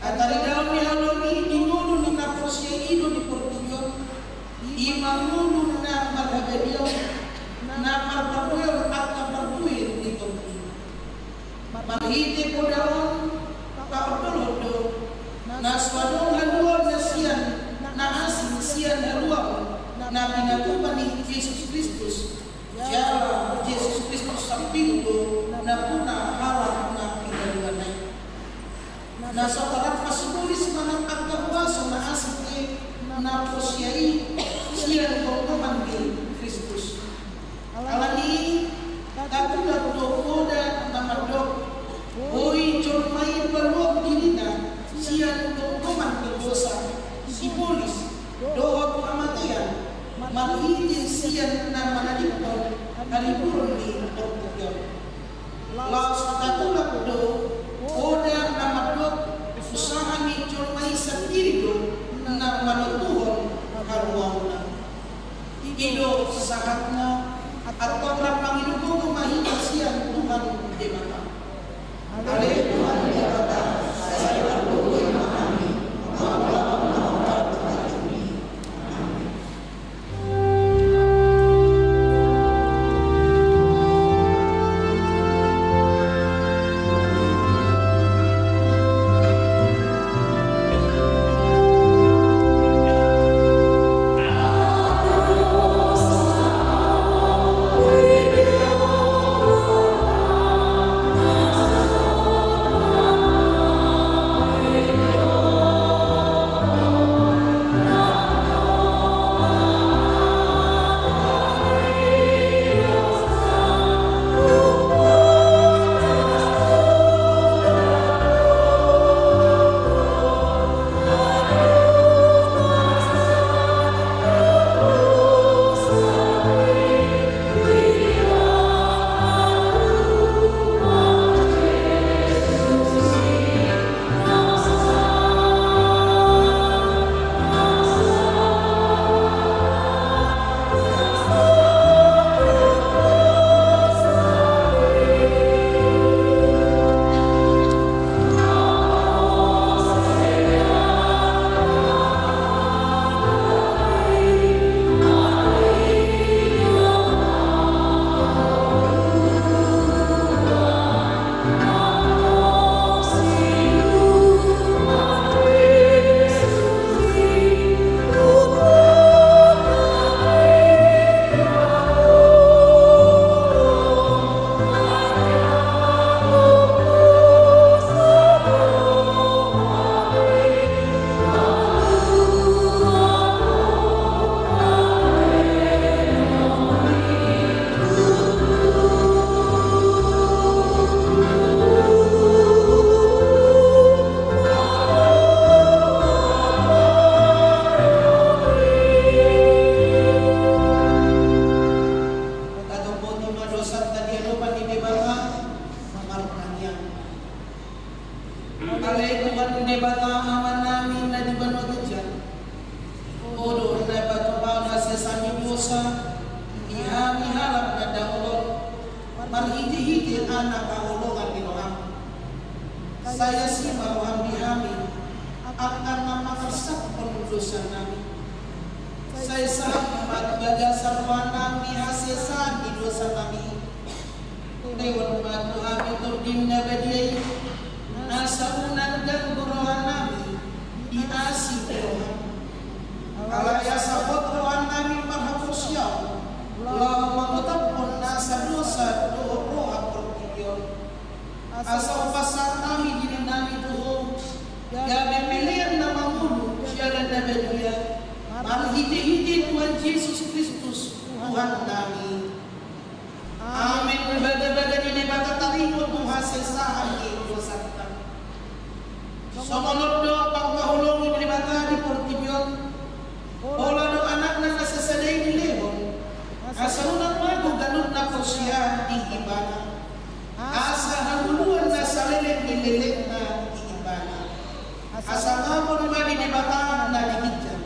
Atari dalam halomi dinulu na posya ido di portio imamulu na marhagadio na marpapuyo at kaparpuyo di portio marhite po daon kapapalodo na swadong haluan na siyan na asing siyan haluan na pinatupan ni Jesus Kristus siya Jesus Kristus sa pinto na puna harap na pinaluanay na sa tarap pasulis mga pagkawaso na asing na po siya nagpapamang ni Kristus alani katulad to koda na madok hoy jormay baluag diri na siya nagpapamang ni dosa simulis doha pamatayan malhitin siya na manalipon kaliburon ni Portugal laos katulad do koda na madok usaha ni jormay sa dirido na manutuhon karuang na ido sahat na at pagkang Panginoon mahina siya Tuhan di mata ale Tuhan di mata saya berdoa memahami saya si maruhan dihami akan memakarsak penulusan nami saya sah magbaga sarwana mi hasesan di dosa kami dewan batu kami turdim nabadiyai nasaunan dan buruhan nami diasi buruhan kalaya sabot rohan nami marhapusyaw Allah mengutapun nasa dosa doa pertidion asal pasang nami diri nami tuho ya pemilihan nama mulu sialan nabadia malhiti-hiti Tuhan Yesus Kristus Tuhan kami amin berbaga-baga di nebata tarino Tuhan sesahan di dosa kami somonod doa pangkahulong di nebata di pertidion ola do anak na nasasaday ni Leon asalunan mago ganun na ko siya di ibana asa hanguluan na salelek ni lelek na di ibana asa ngapon ba di nebata na digidyan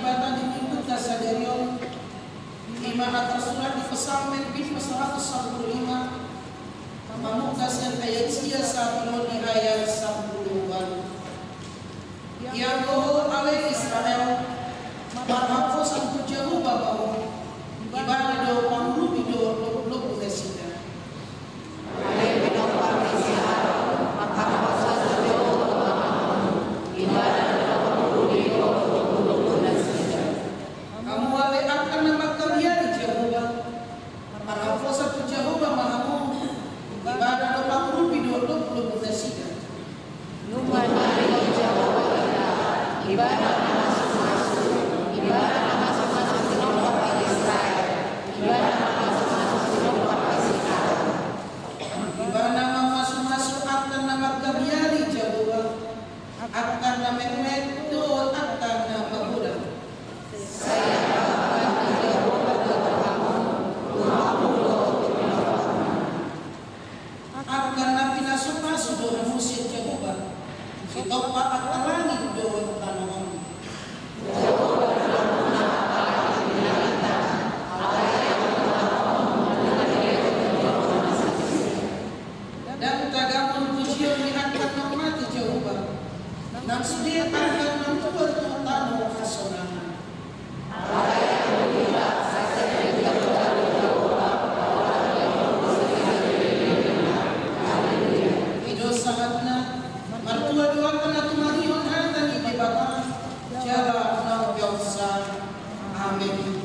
ibadah di minggu Tasadario Iman tersurat di Pesalmen bin 115 Pamungkasan ayat sia 1 di ayat 10-an. Yang awe Israel marhafosan tu jauh babamu ibadah do panglubi do lo desida. Ale bino parisia marhafosan tu jauh babamu ibadah do panglubi do lo desida. Kamu ale akan nama kalian di Jehovah marhafosan tu jauh babamu ibadah do panglubi do lo desida. Numan hari Jehovah ibadah masuk-masuk tinong kapag Israel ibadah masuk-masuk tinong kapag Israel ibadah masuk-masuk akan nama kabiari Jehovah akan nama meto akan nama Buddha saya akan Jehovah Tuhanmu akan nabi masuk-masuk doa musim Jehovah kita akan langit doa dan tagamun pujian diangkat mati Jehovah dan sedia akan membuat tamu khasonangan hidup sangatnya mertua doakan aku marion hatan ibe bapak jala nau biasa amin.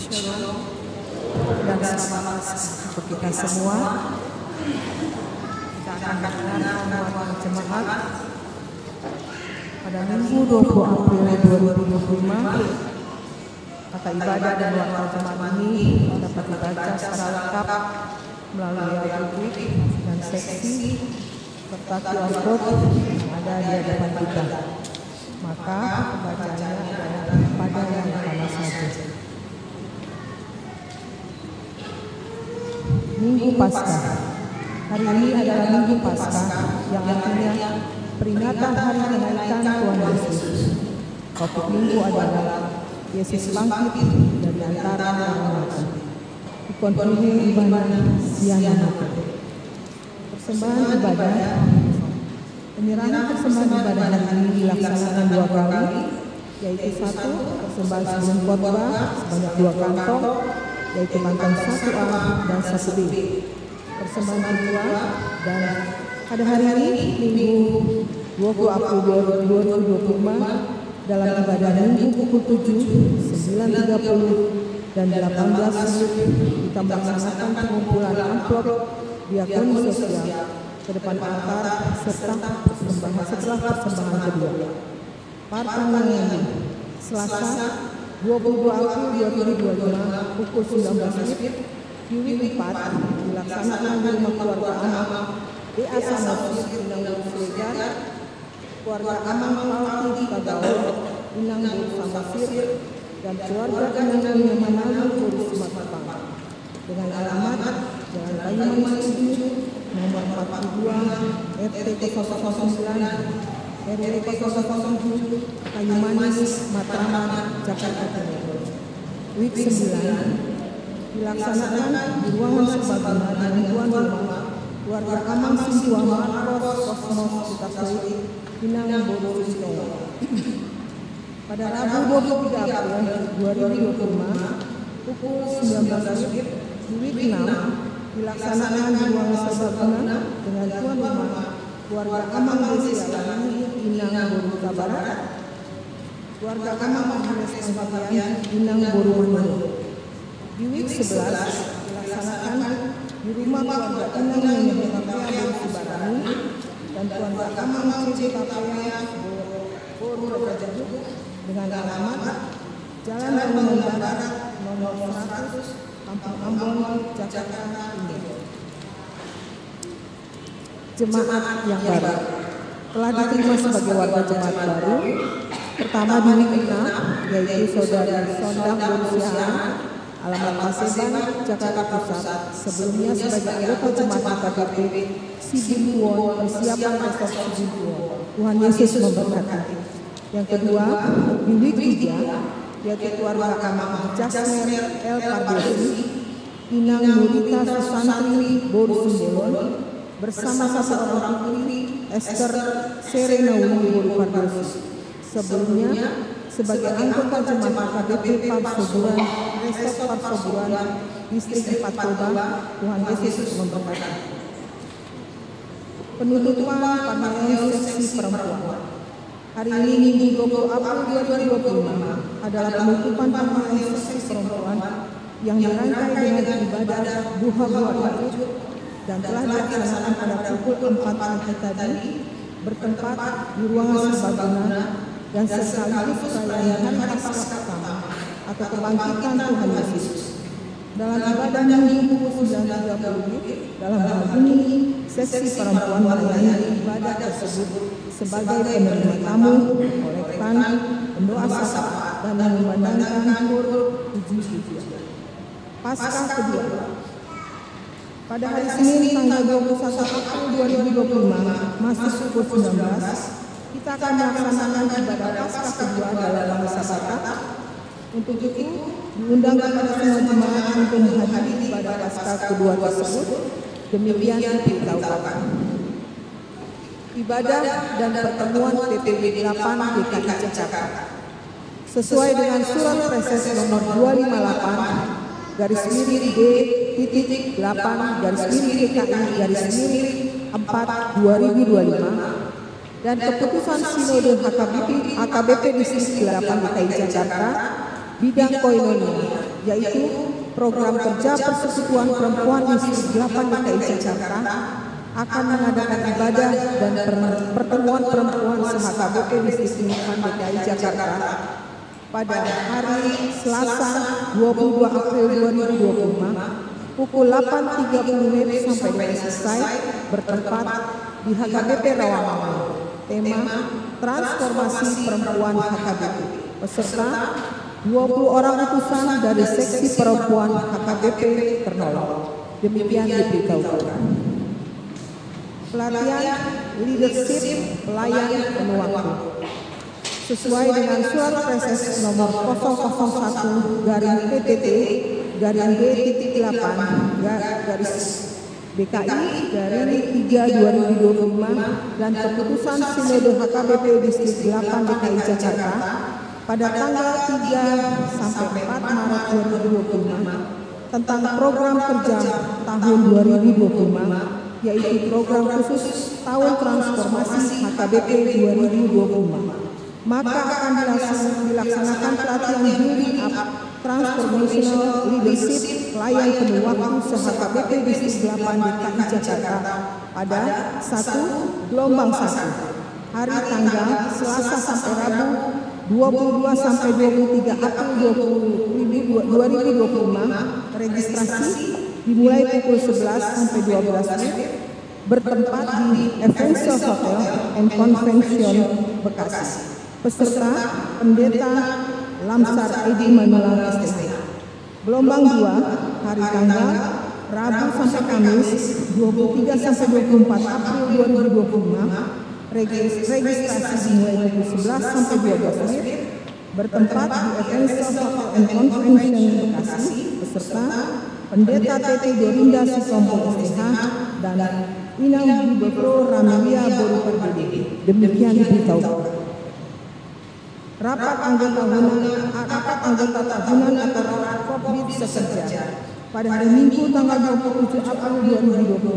Shalom dan selamat untuk kita semua. Kita akan mendengar pengumuman jemaat pada Minggu 20 April 2025. Kata ibadah dan waktu jemaat ini dapat dibaca secara lengkap melalui audiobook dan seksi serta QR code yang ada di hadapan kita. Maka pembacanya adalah pada yang pertama saja. Minggu Paskah. Hari ini adalah Minggu Paskah yang artinya peringatan hari kenaikan Tuhan Yesus. Topik minggu adalah Yesus bangkit dari antara orang mati. Dikonfirmasi ibadah siang hari. Persembahan ibadah. Penyerahan persembahan ibadah hari ini dilaksanakan 2 kali, yaitu 1 persembahan sebelum khotbah sebanyak 2 kantong, yaitu kantong 1A dan 1B. Persembahan kedua dan pada hari ini Minggu 20 April 2025 dalam ibadah Minggu pukul 7, 9.30 dan 18 menit kita melaksanakan pengumpulan amplop diakoni sosial ke depan altar serta persembahan setelah persembahan kedua. Partangan Selasa 22 April 2025 pukul 19 menit di week 4 dilaksanakan di rumah keluarga Amang DA Samosir Inang Segar, keluarga Amang Palti Kagao Inang Samosir dan keluarga Inang Manalu Kurus Matapang dengan alamat Jalan Kayu Manis 7 nomor 42 RT 009 RW 007 Kayu Manis Matraman Jakarta Timur. Week 9 dilaksanakan di ruangan serbaguna dengan tuan rumah keluarga Amang Sintua Marcos Kosmos Kitasoid Inang Bodo Sitowo. Pada Rabu 23 April 2025 pukul 19 WIB di week 6 dilaksanakan di ruangan serbaguna dengan tuan rumah keluarga Amang Desialani Inang Boru Barat, keluarga Amang Mahanes Pengkapian Inang Boru Manado. Di week 11 dilaksanakan di rumah keluarga Inang Nyonya Pengkapian Boru Sibarani dan keluarga Amang C.J. Pengkapian Boru Rajaduk dengan alamat Jalan Bangunan Barat nomor 100 Kampung Ambon, Jakarta Timur. Jemaat yang baru telah diterima sebagai warga jemaat baru. Pertama di week 6 yaitu Saudari Sondang Borusiaan, alamat Paseban, Jakarta Pusat. Sebelumnya sebagai anggota jemaat AKBP Sibuntuon, persiapan resort Sibuntuon. Tuhan Yesus memberkati. Yang kedua di week 3 yaitu keluarga Amang Jasmer El Pardosi, Inang Nurita Susantri Boru Sundelon bersama satu orang putri Esther Serenauni Boru Pardosi. Sebelumnya sebagai anggota jemaat AKBP Parsoburan Resort Parsoburan Distrik 4 Toba. Tuhan Yesus memberkati. Penutupan panel seksi perempuan. Hari ini Minggu 20 April 2025 adalah penutupan panel seksi perempuan yang dirangkai dengan ibadah Duha Buat Wajud dan telah dilaksanakan pada pukul 4 pagi tadi bertempat di ruangan serbaguna dan sekaligus perayaan Hari Paskah pertama atau kebangkitan Tuhan Yesus. Dalam ibadah Minggu pukul 9.30 dalam hal ini seksi perempuan melayani ibadah tersebut sebagai penerima tamu, kolektan, pendoa syafaat dan mengumandangkan puji-pujian. Paskah kedua. Pada hari Senin tanggal 21 April 2025 masuk pukul 19 kita akan melaksanakan ibadah Paskah kedua dalam masa Sabat. Untuk itu diundang kepada semua jemaat untuk menghadiri ibadah Paskah kedua tersebut. Demikian diberitahukan. Ibadah dan pertemuan PPW 8 DKI Jakarta sesuai dengan surat Presses nomor 258 D/DKI/4/2025 dan keputusan Sinode AKBP Distrik 8 DKI Jakarta bidang koinonia, yaitu program kerja Persekutuan Perempuan Distrik 8 DKI Jakarta akan mengadakan ibadah dan pertemuan perempuan se-HKBP Distrik 8 DKI Jakarta pada hari Selasa 22 April 2025 pukul 8.30 WIB sampai dengan selesai, bertempat di HKBP Rawamangun. Tema Transformasi Perempuan HKBP. Peserta 20 orang utusan dari seksi perempuan HKBP Ternolong. Demikian diberitahukan. Pelatihan leadership pelayan penuh waktu. Sesuai dengan surat preses nomor 001-BKI-3/2025 dan keputusan Sinode HKBP Distrik 8 DKI Jakarta pada tanggal 3 sampai 4 Maret 2025 tentang program kerja tahun 2025, yaitu program khusus tahun transformasi HKBP 2025. Maka akan dilaksanakan pelatihan building up transformational leadership pelayan penuh waktu se-HKBP Distrik 8 DKI Jakarta pada 1 gelombang 1 hari tanggal Selasa sampai Rabu 22 sampai 23 April 2025. Registrasi dimulai pukul 11 sampai 12 WIB, bertempat di Evansel Hotel and Convention Bekasi. Peserta Pendeta Lamsar Edi Manulang STH. Gelombang 2 hari tanggal Rabu sampai Kamis 23 sampai 24 April 2025. Registrasi dimulai pukul 11 sampai 12 WIB, bertempat di Evansel Hotel and Convention Bekasi. Peserta Pendeta TT Dorinda Sitompul STH dan Inang Bibro Ramelia Boru Perdede. Demikian diberitahukan. Rapat anggota tahunan atau rapat Kopdit Sekerja pada hari Minggu tanggal 27 April 2025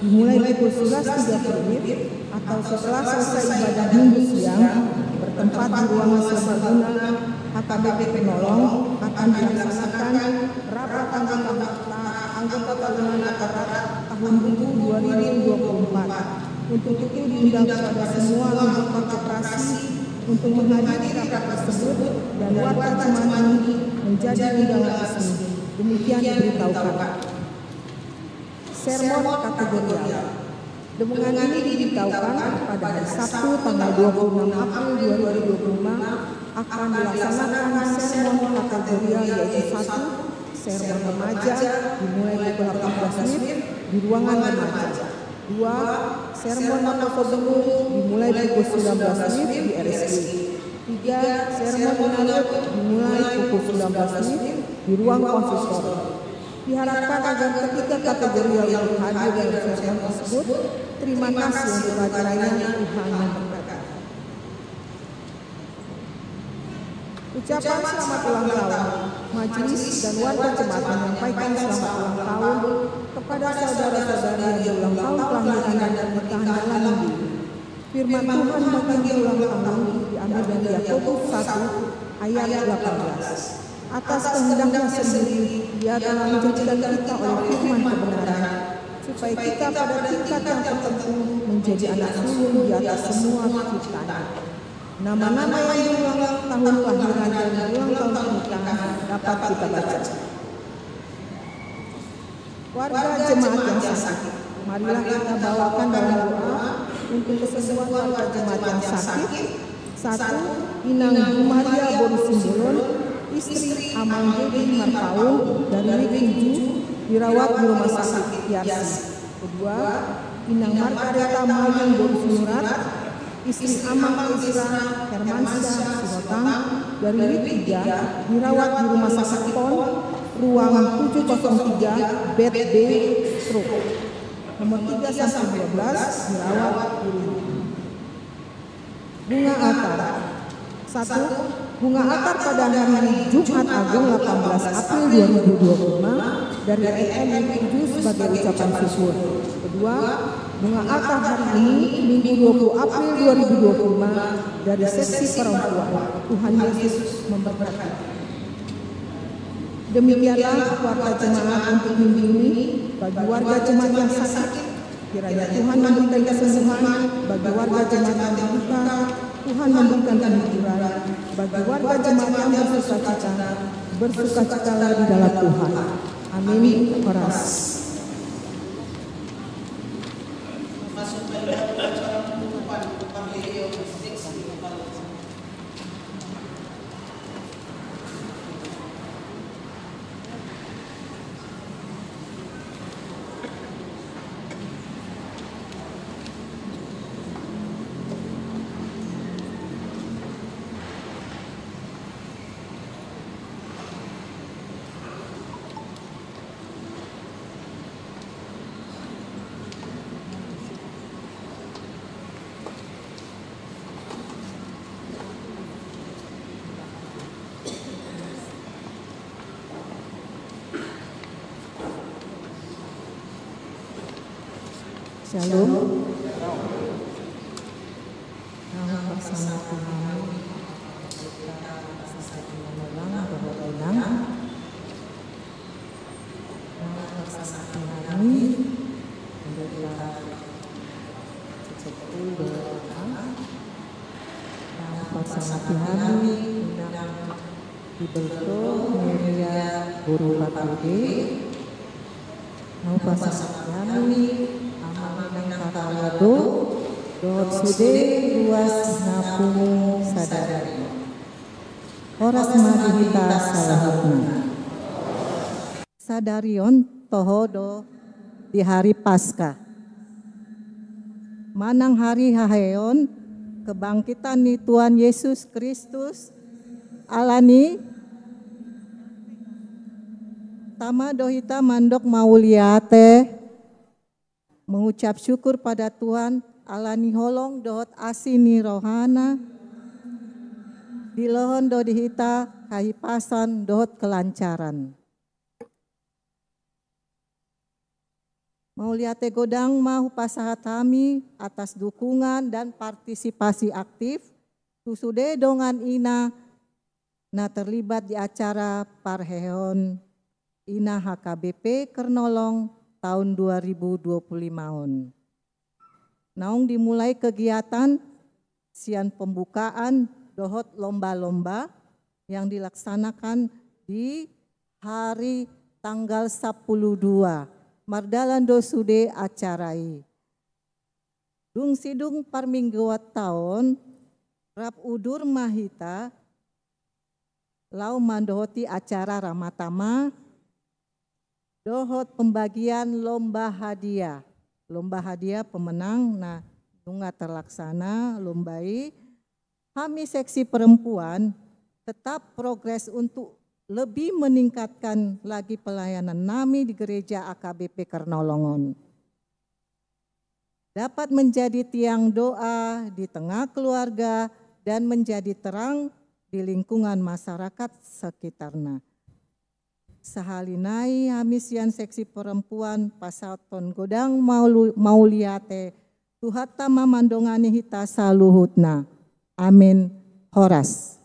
dimulai pukul 11.30 WIB atau setelah selesai ibadah Minggu siang, bertempat di ruangan serbaguna HKBP Penolong. Akan dilaksanakan rapat anggota tahunan atau rapat tahun buku 2024. Untuk itu diundang kepada semua anggota koperasi untuk menghadiri rapat tersebut dan warga jemaat menjadi undangan resmi. Demikian diberitahukan. Sermon kategorial. Demungan ini diberitahukan pada hari Sabtu tanggal 26 April 2025 akan dilaksanakan sermon kategorial, yaitu 1. Sermon remaja dimulai pukul 18 WIB di ruangan remaja. 2. Sermon Notobenu dimulai pukul 19 WIB di RSI. 3. Sermon Inalut dimulai pukul 19 WIB di ruang konsistori. Diharapkan agar ketiga kategori yang hadir dalam sermon tersebut terima kasih untuk kehadirannya. Tuhan memberkati. Ucapan selamat ulang tahun. Majelis dan warga jemaat menyampaikan selamat ulang tahun kepada saudara-saudari yang ulang tahun kelahiran dan pernikahan dalam minggu. Firman Tuhan bagi ulang tahun diambil dari Yakobus 1 ayat 18. Atas kehendaknya sendiri, Dia telah menjadikan kita oleh firman kebenaran, supaya kita pada tingkat yang tertentu menjadi anak sulung di atas semua ciptaan. Nama-nama yang ulang tahun kelahiran dan ulang tahun pernikahan dapat kita baca. Warga jemaat yang sakit, marilah kita bawakan dalam doa untuk kesembuhan warga jemaat yang sakit. 1. Inang Maria Boru Simbolon, istri Amang Dedi Marpaun dari Wik 7, dirawat di rumah sakit Yarsi. 2. Inang Margareta Mayung Boru Surat, istri Amang Ezra Hermansyah Sihotang dari Wik 3, dirawat di rumah sakit PON ruang 703 bed B stroke. Nomor 3 sampai 12 dirawat di rumah. Bunga altar. 1. Bunga altar pada hari Jumat Agung 18 April 2025 dari EM 7 sebagai ucapan syukur. Kedua, bunga altar hari ini Minggu 20 April 2025 dari seksi perempuan. Tuhan Yesus memberkati. Demikianlah warta jemaat untuk minggu ini. Bagi warga jemaat yang sakit, kiranya Tuhan memberikan kesembuhan. Bagi warga jemaat yang berduka, Tuhan memberikan kehiburan. Bagi warga jemaat yang bersukacitalah di dalam Tuhan. Amin. Horas. Masuk pada acara penutupan Panggilan Seksi Kepala. Shalom. Nama bersama Tuhan kita menolong berwenang. Nama bersama Tuhan adalah sepuluh doa. Nama bersama Tuhan dibentuk media guru Patude. Nama bersama Tuhan Karado dot sude luas napung sadari. Horas madihita salahutna. Sadarion tohodo di hari Paskah. Manang hari haheon kebangkitan ni Tuhan Yesus Kristus alani tama dohita mandok mauliate mengucap syukur pada Tuhan alani holong dohot asini rohana dilohon do dihita kahipasan dohot kelancaran. Mauliate godang mahu pasahat kami atas dukungan dan partisipasi aktif tusude dongan ina na terlibat di acara parheon ina HKBP Kernolong tahun 2025. Naung dimulai kegiatan sian pembukaan dohot lomba-lomba yang dilaksanakan di hari tanggal 12 mardalan dosude acarai. Dung sidung parmingguat tahun rap udur mahita lau mandohoti acara ramatama dohot pembagian lomba hadiah. Lomba hadiah pemenang, nah nunga terlaksana lombai. Kami seksi perempuan tetap progres untuk lebih meningkatkan lagi pelayanan nami di gereja AKBP Kernolongon. Dapat menjadi tiang doa di tengah keluarga dan menjadi terang di lingkungan masyarakat sekitarnya. Sahalinai hamisian seksi perempuan pasaton godang mauliate tuhata mamandongani hita saluhutna. Amin. Horas.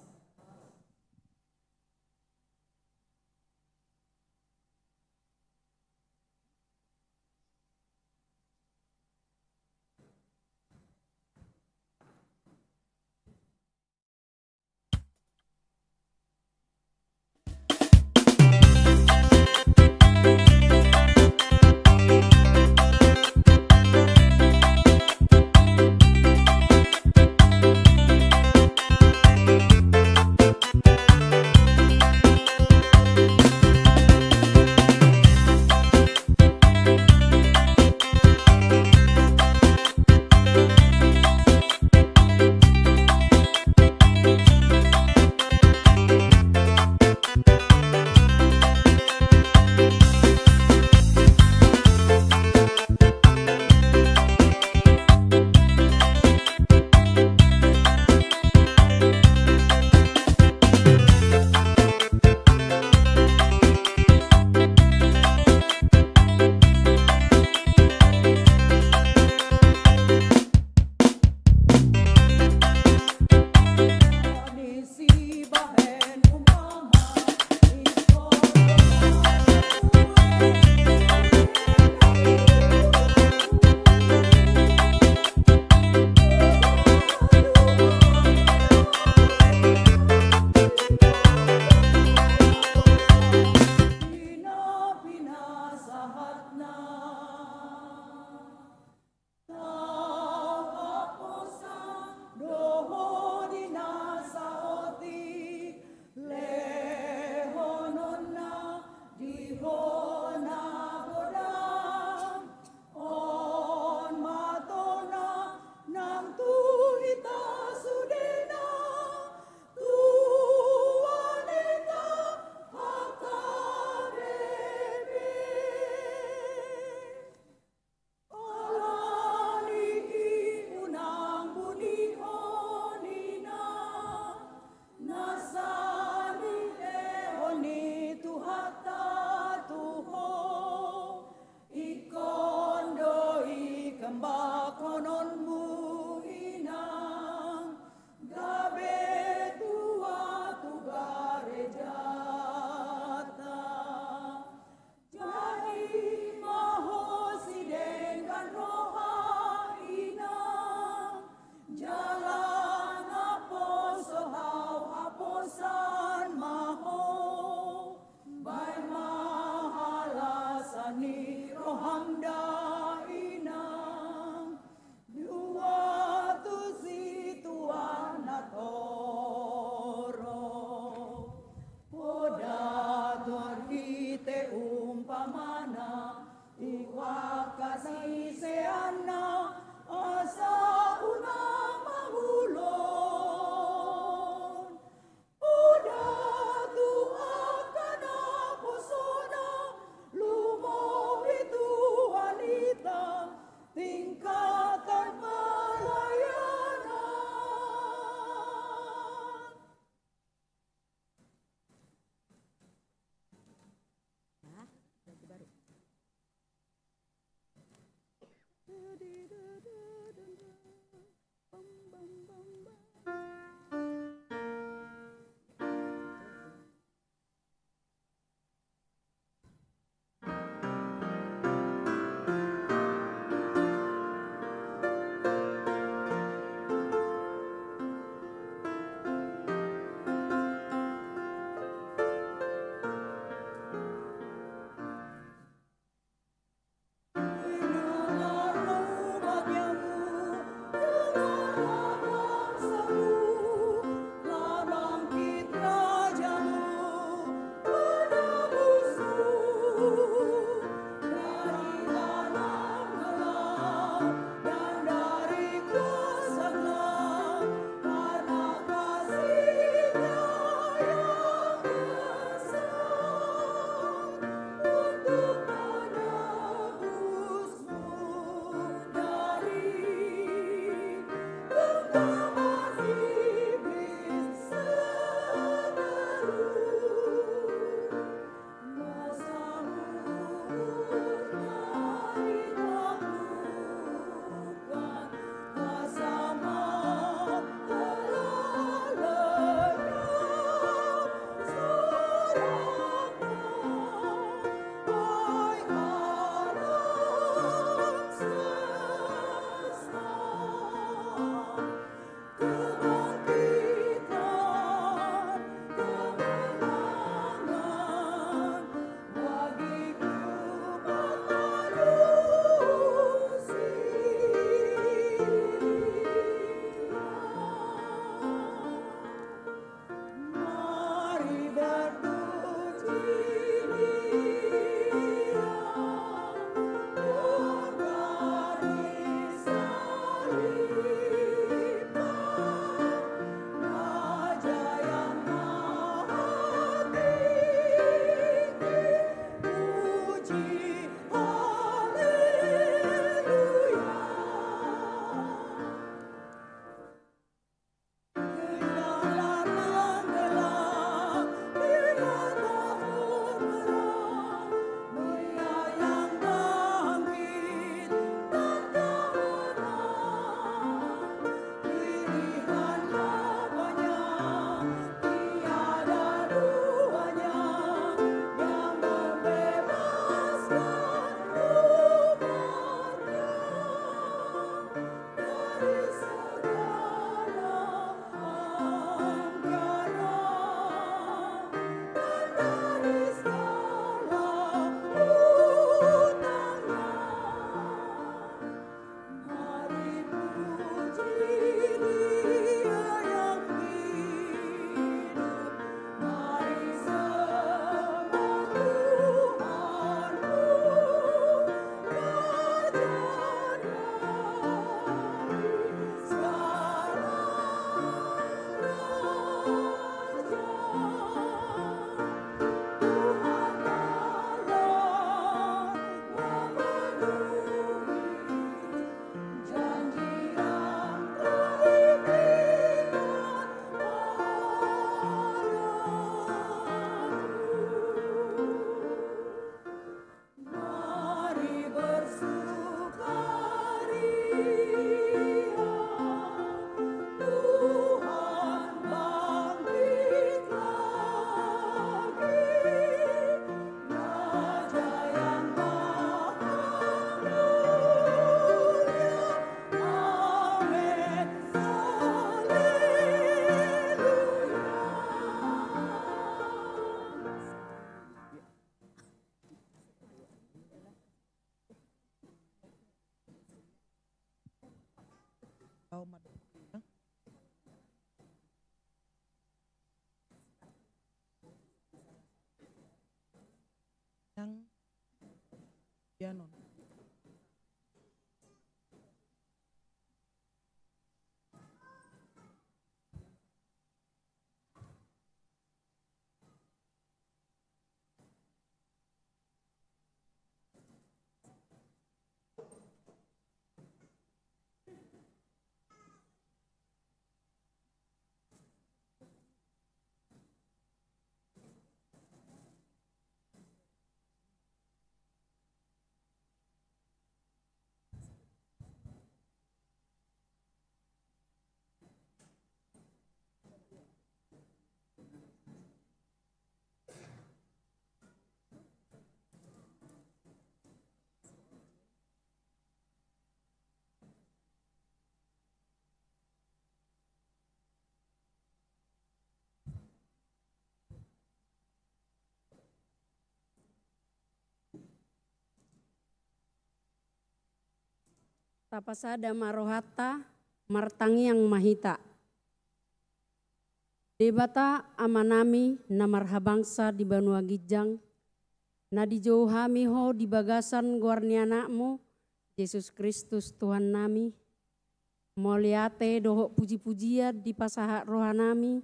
Yanon. Tapasada marohata martangiang mahita. Debata amanami na marhabangsa di Banua Gijang, na dijauhami ho di bagasan guarnianakmu, Yesus Kristus Tuhan nami. Moliate doho puji-pujian di pasaha rohanami,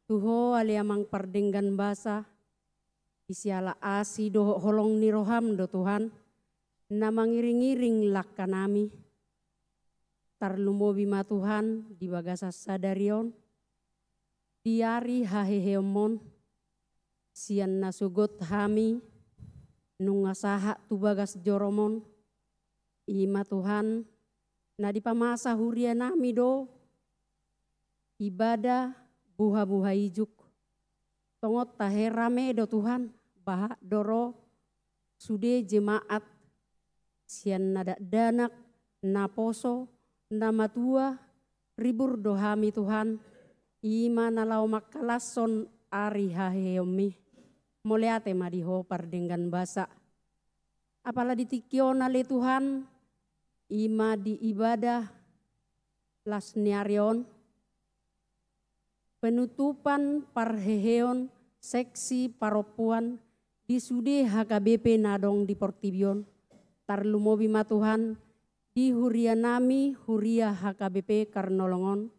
tuho aliamang pardenggan basa, isiala asi doho holong ni roham do Tuhan, na mangiring-iring lakkanami. Tarlumobi ma Tuhan di bagasa sadarion, diari haheheomon, sian nasugot hami, nungasaha tu bagas joromon, ima Tuhan, na di pamasa huria nami do, ibadah buha-buha ijuk, tongot taherame do Tuhan, bahak doro, sude jemaat, sian nada danak, naposo, nama tua, ribur dohami Tuhan, ima nalau makalason ari haheomi, moleate madiho pardenggan basa. Apala ditikiona le Tuhan, ima di ibadah lasniarion, penutupan parheheon seksi paropuan di sude HKBP nadong di Portibion, tarlumobi ma Tuhan, di huria nami huria HKBP Karnolongon,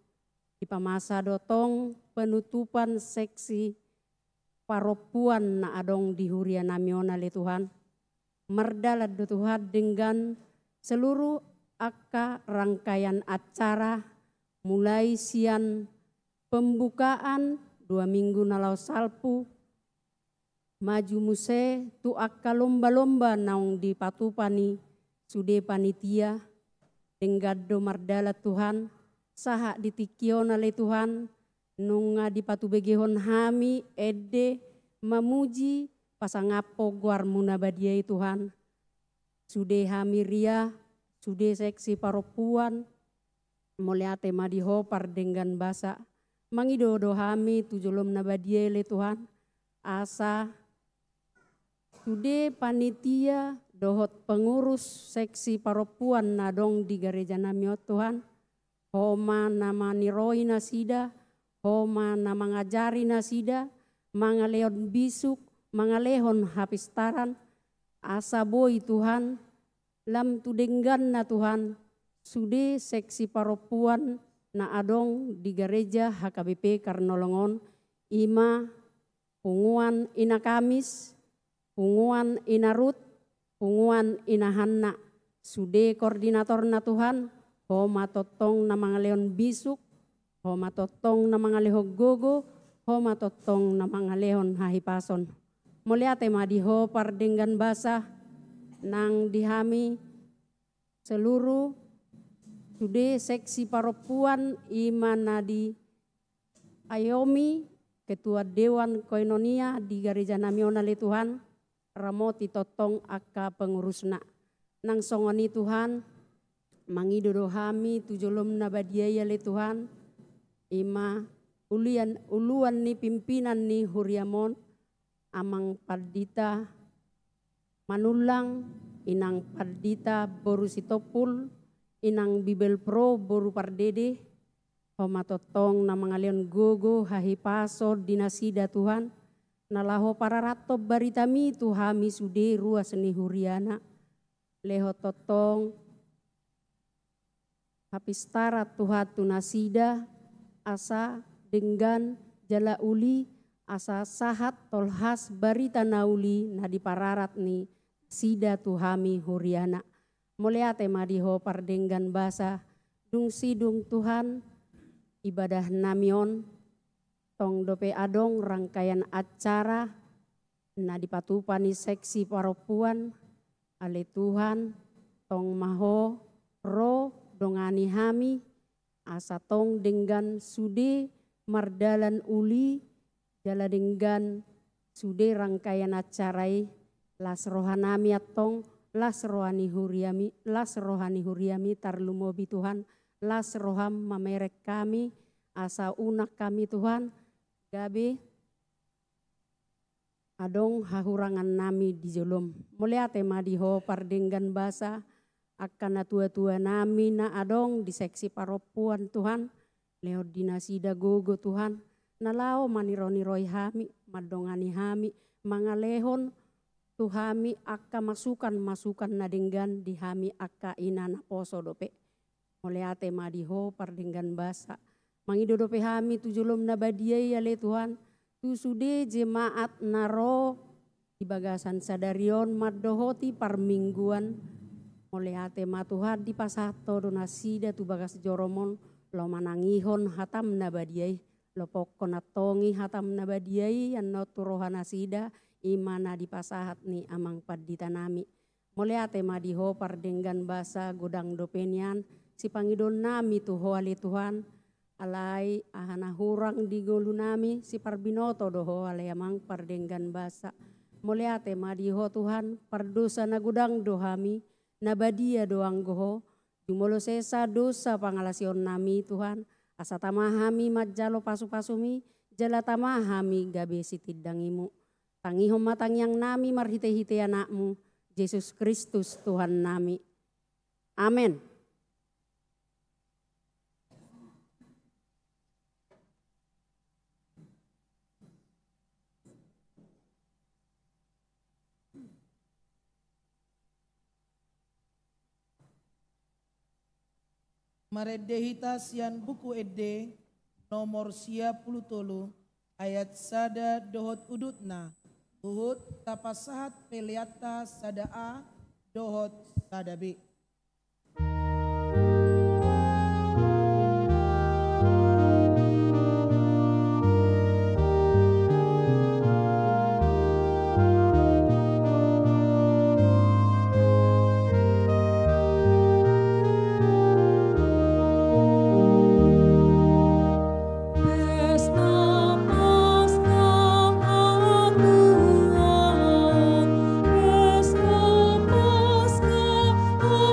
di pamasa dotong penutupan seksi paropuan na adong di huria nami ona le Tuhan. Merdalat do Tuhan dengan seluruh rangkaian acara mulai sian pembukaan 2 minggu nalau salpu, maju muse tu lomba-lomba naung di patupani sude panitia denggado mardala Tuhan saha ditikiona le Tuhan nunga di patubegehon hami ede memuji pasangapo guar munabadiai Tuhan sude hami ria sude seksi paropuan moleate madiho pardenggan basa mangidodo hami tujolom nabadiai le Tuhan asa sude panitia dohot pengurus seksi paropuan nadong di gereja nami Tuhan, homa nama niroi nasida, homa nama ngajari nasida, mangaleon bisuk, mangalehon hapistaran, asa boy Tuhan, lam tudenggan na Tuhan, sude seksi paropuan na adong di gereja HKBP Karnolongon, ima punguan ina Kamis, punguan ina Rut, punguan inahanna sude koordinator na Tuhan ho matotong na mga leon bisuk ho matotong na mga lehog gogo ho matotong na mga lehon hahipason moleate madiho pardenggan basa nang dihami seluruh sude seksi paropuan iman nadi ayomi ketua dewan koinonia di gereja nami ona le Tuhan ramoti totong aka pengurusna nang songoni Tuhan mangidodo hami tujolom nabadiaya le Tuhan ima uluan ni pimpinan ni huriamon amang pardita manulang inang pardita boru sitopul inang bibel pro boru pardede homatotong na mga leon gogo hahipaso dinasida Tuhan nalaho para rato baritami tuhami sude rua seni huriana leho totong hapistara Tuhan tunasida asa dengan jala uli asa sahat tolhas barita nauli na dipararat ni sida tuhami huriana. Muliate madiho pardenggan basa dung sidung Tuhan ibadah namion tong dope adong rangkaian acara na dipatupani seksi paropuan ale Tuhan tong maho ro dongani hami asa tong dengan sude mardalan uli jala dengan sude rangkaian acarai las rohanami atong las rohani huriami tarlumobi Tuhan las roham mamerek kami asa unak kami Tuhan gabe adong hahurangan nami di jolom muliate madiho pardenggan basa akan tua-tua nami na adong di seksi paropuan Tuhan leo dinasida gogo Tuhan nalao manironi-roi hami madongani hami mangalehon Tuhami akka masukan na denggan di hami akka inana poso dope muliate madiho pardenggan basa mangido dope hami tujulom na badiai ale Tuhan tu sude jemaat naro di bagasan sadarion madohoti parmingguan muliate ma Tuhan di pasato donasida tu bagas joromon lo manangihon hatam na badiai lo pokon atongi hatam na badiai anno turohana sida imana di pasahat ni amang padita nami. Muliate madiho pardenggan basa godang dopenian si pangidon nami tuho ali Tuhan alai ahana hurang di golu nami si parbinoto doho ale amang pardenggan basa. Muliate madiho Tuhan pardosa na godang dohami nabadia doang goho jumolo sesa dosa pangalasion nami Tuhan asa tamahami majalo pasu-pasumi jala tamahami gabe sitidangimu. Tangihom matangyang nami marhite-hite anakmu, Yesus Kristus Tuhan nami. Amin. Maredehita sian buku ede nomor 10 ayat sada dohot udutna. Uhud tapasahat peliata sadaa dohot sadabi. Oh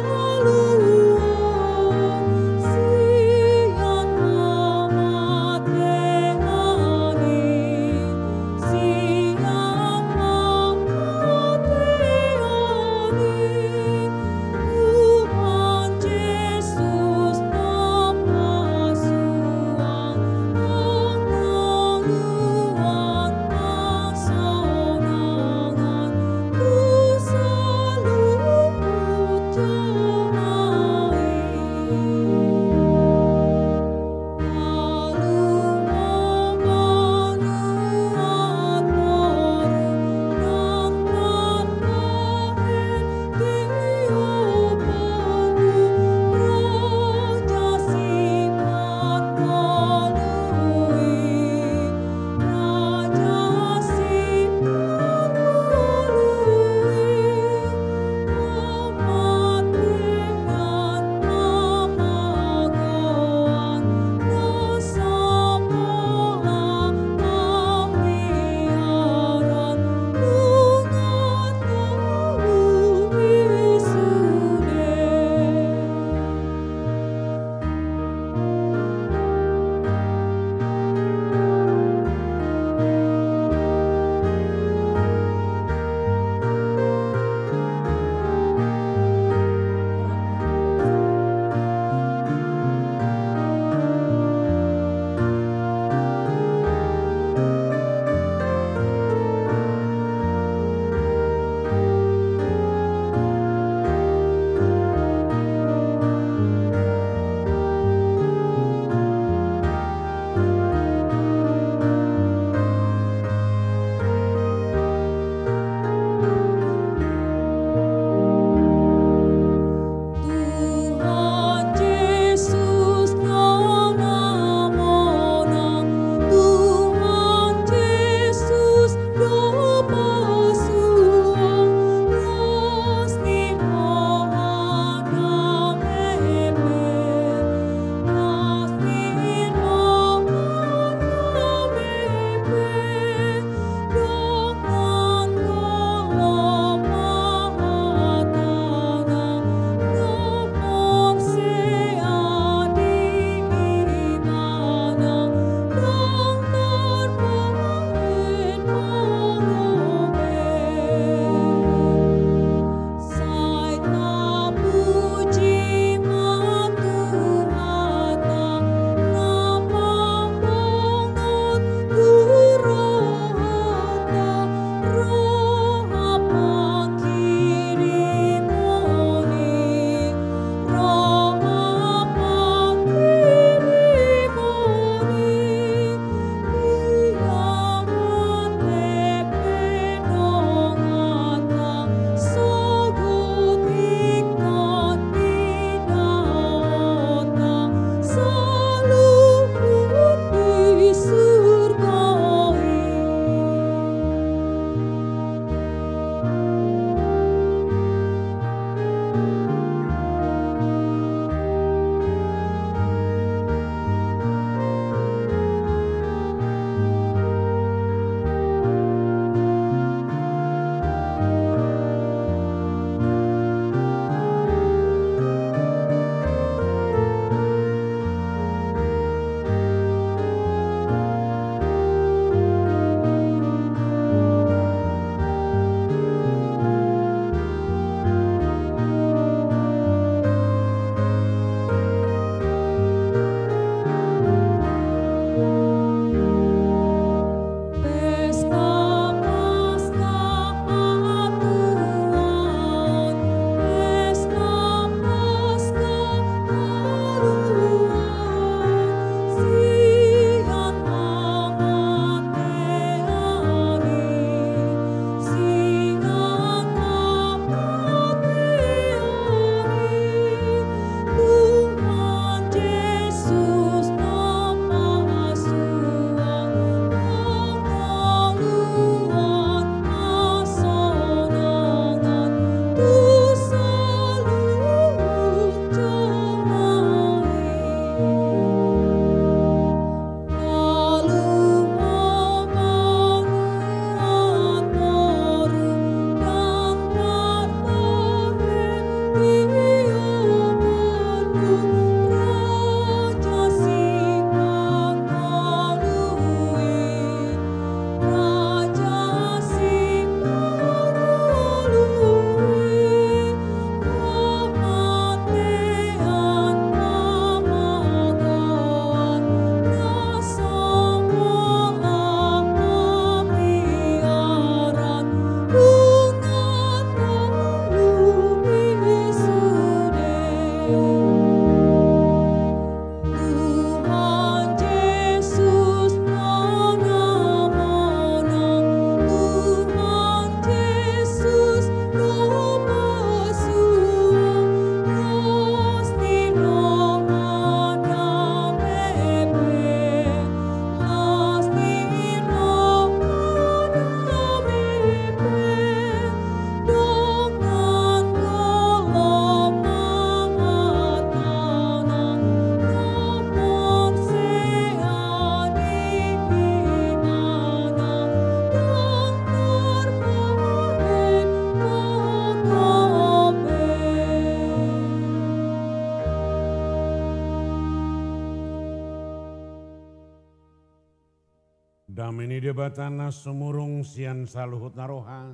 Damini debatana sumurung sian saluhut naroha.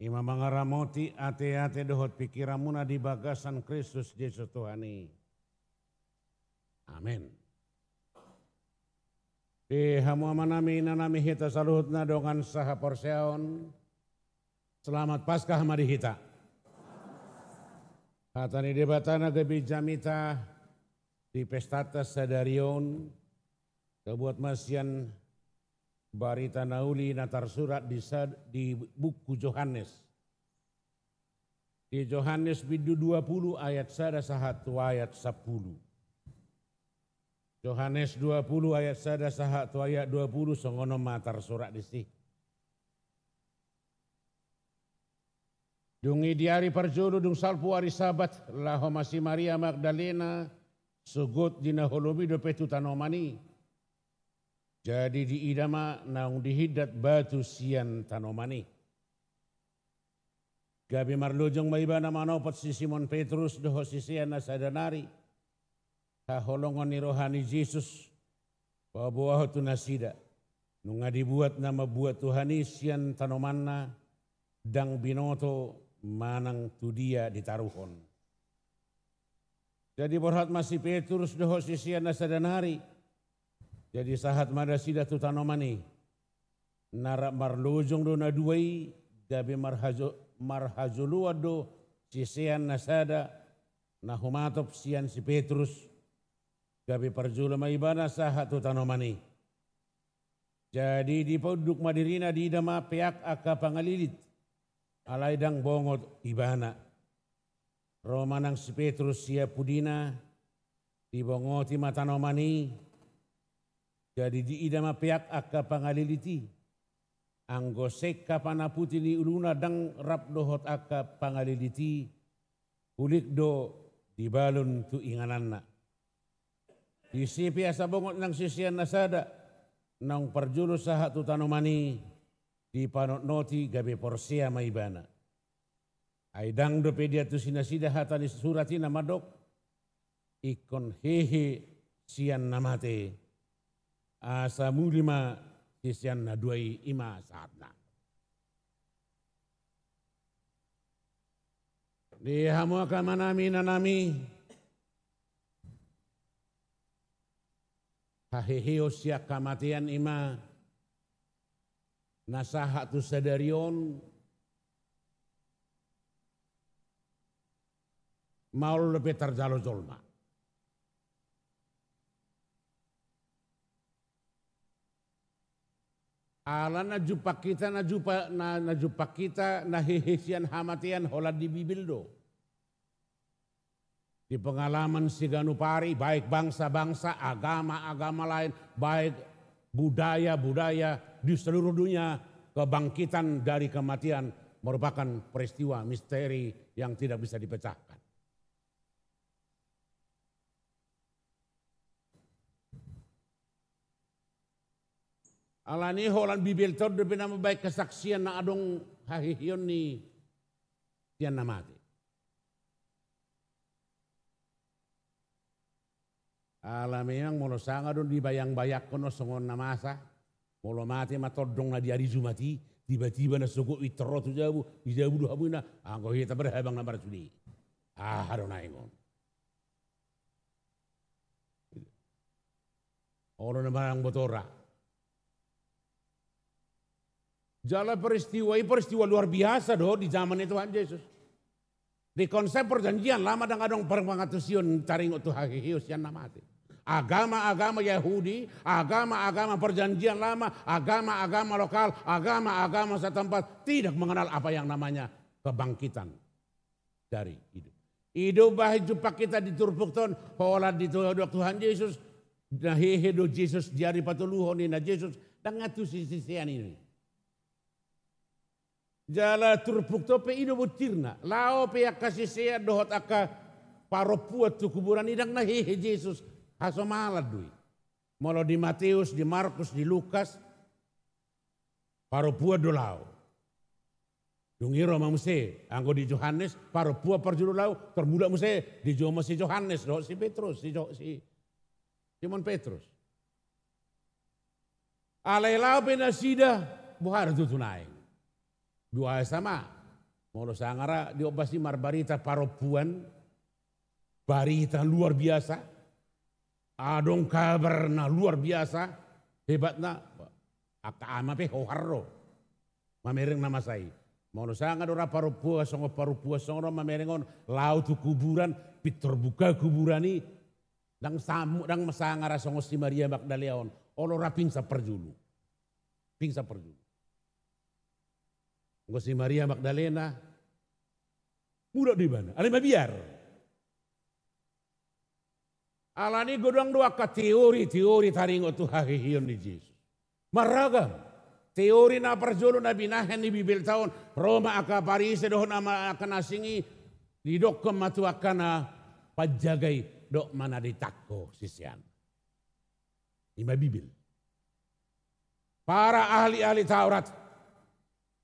Ima mangaramoti ate-ate dohot pikiramuna di bagasan Kristus Yesus Tuhani. Amin. Di hamu amanami nanami hita saluhutna dongan saha porseon. Selamat Paskah mari hita. Hatani debatana gebijamita di pestata sadarion. Kebuat masian barita nauli natar surat di buku Yohanes. Di Yohanes bidu 20 ayat 1 ayat 10. Yohanes 20 ayat 1 ayat 20 songono matar surat disi. Dungi di hari parjolo dung salpu hari sabat laho masih Maria Magdalena sugut dina holobido petu tanomani. Jadi di idama naung dihidat batu sian tanomani. Gabi marlujong maibana manopat si Simon Petrus doho si sian nasadanari. Haholongon ni rohani Yesus bawa tu nasida. Nunga dibuat nama buat Tuhani sian tanomanna dang binoto manang tu dia ditaruhon. Jadi berhat masih Petrus doho si sian nasadanari. Jadi sahat mada sida tu tanomani. Narak marlojong do na duai. Gabi marhazulua do si sian nasada. Nahumatop sian si Petrus. Gabi parjula maibana sahat tu tanomani. Jadi di poduk madirina di idama peak aka pangalilit. Alaidang bongot ibana. Romanang si Petrus sia pudina. Di bongoti matanomani. Jadi di idama peak aka pangaliliti. Anggo seka panaputi ni uluna dang rap dohot aka pangaliliti. Kulik do di balon tu ingananna. Di sipi asa bongot nang sisian nasada. Nang parjulu sahat tu tanomani. Di panot noti gabe porsia maibana. Aidang do pedia tu sinasida hatani surati namadok. Ikon hehe sian namate. Asa mulima sisian na duai ima saatna. Di hamu akamanami nanami. Haheheo siak kamatian ima. Nasaha tu sadarion. Maul lebih terjalo jolma. Ala na jumpa kita na jumpa kita na hehesian hamatian holad di bibildo. Di pengalaman siganupari baik bangsa-bangsa, agama-agama lain, baik budaya-budaya di seluruh dunia, kebangkitan dari kematian merupakan peristiwa misteri yang tidak bisa dipecahkan. Alani holan bibil tod de nama baik kesaksian na adong hahihion ni tian namati. Alami yang molo sanga don dibayang-bayak kono songon namasa. Molo mati matodong na di arizu mati. Tiba-tiba na sugo itero tu jabu. Ijabu do habuna. Angko hita berhabang na barsudi. Haron na ingon. Oro na barang botora. Jala peristiwa luar biasa doh di zaman Tuhan Yesus. Di konsep perjanjian lama dan adong permangatusion taring utuh hahihius yang namati. Agama-agama Yahudi, agama-agama perjanjian lama, agama-agama lokal, agama-agama setempat tidak mengenal apa yang namanya kebangkitan dari hidup. Hidup bahi jumpa kita di turpukton, hola di Tuhan Yesus, nah hidup Yesus jari patuluhon ina Yesus, dan ngatu sisian ini. Jala turpuk tope ido butirna. Lao pe kasih sea dohot aka paropuat tu kuburan idang na hehe Yesus haso malad dui. Molo di Matius, di Markus, di Lukas paropuat do lao. Dungiro mamuse anggo di Yohanes paropuat parjuru lao terbudak muse di Joma si Yohanes do si Petrus si Simon Petrus. Alai lau penasida buhar tu tunai. Dua sama. Mau sangara diobasi marbarita paropuan. Barita luar biasa. Adong kabar na luar biasa. Hebatna. Aka ama pe hoharro. Mamereng nama saya. Mau sangara dora parupua songo mamerengon lau tu kuburan. Pitor buka kuburan ni. Dang samu dang masangara songo si Maria Magdaleon. Olora pingsa perjulu. Pingsa perjulu. Ngo si Maria Magdalena. Muda di mana? Alima biar. Alani godang dua ka teori taringo tu hahihion di Yesus. Maragam. Teori na perjulu na binahen ni Bibil tahun. Roma aka Paris dohon ama akan asingi. Di dokem matu akana pajagai dok mana ditakko sisian. Ima Bibil. Para ahli-ahli Taurat,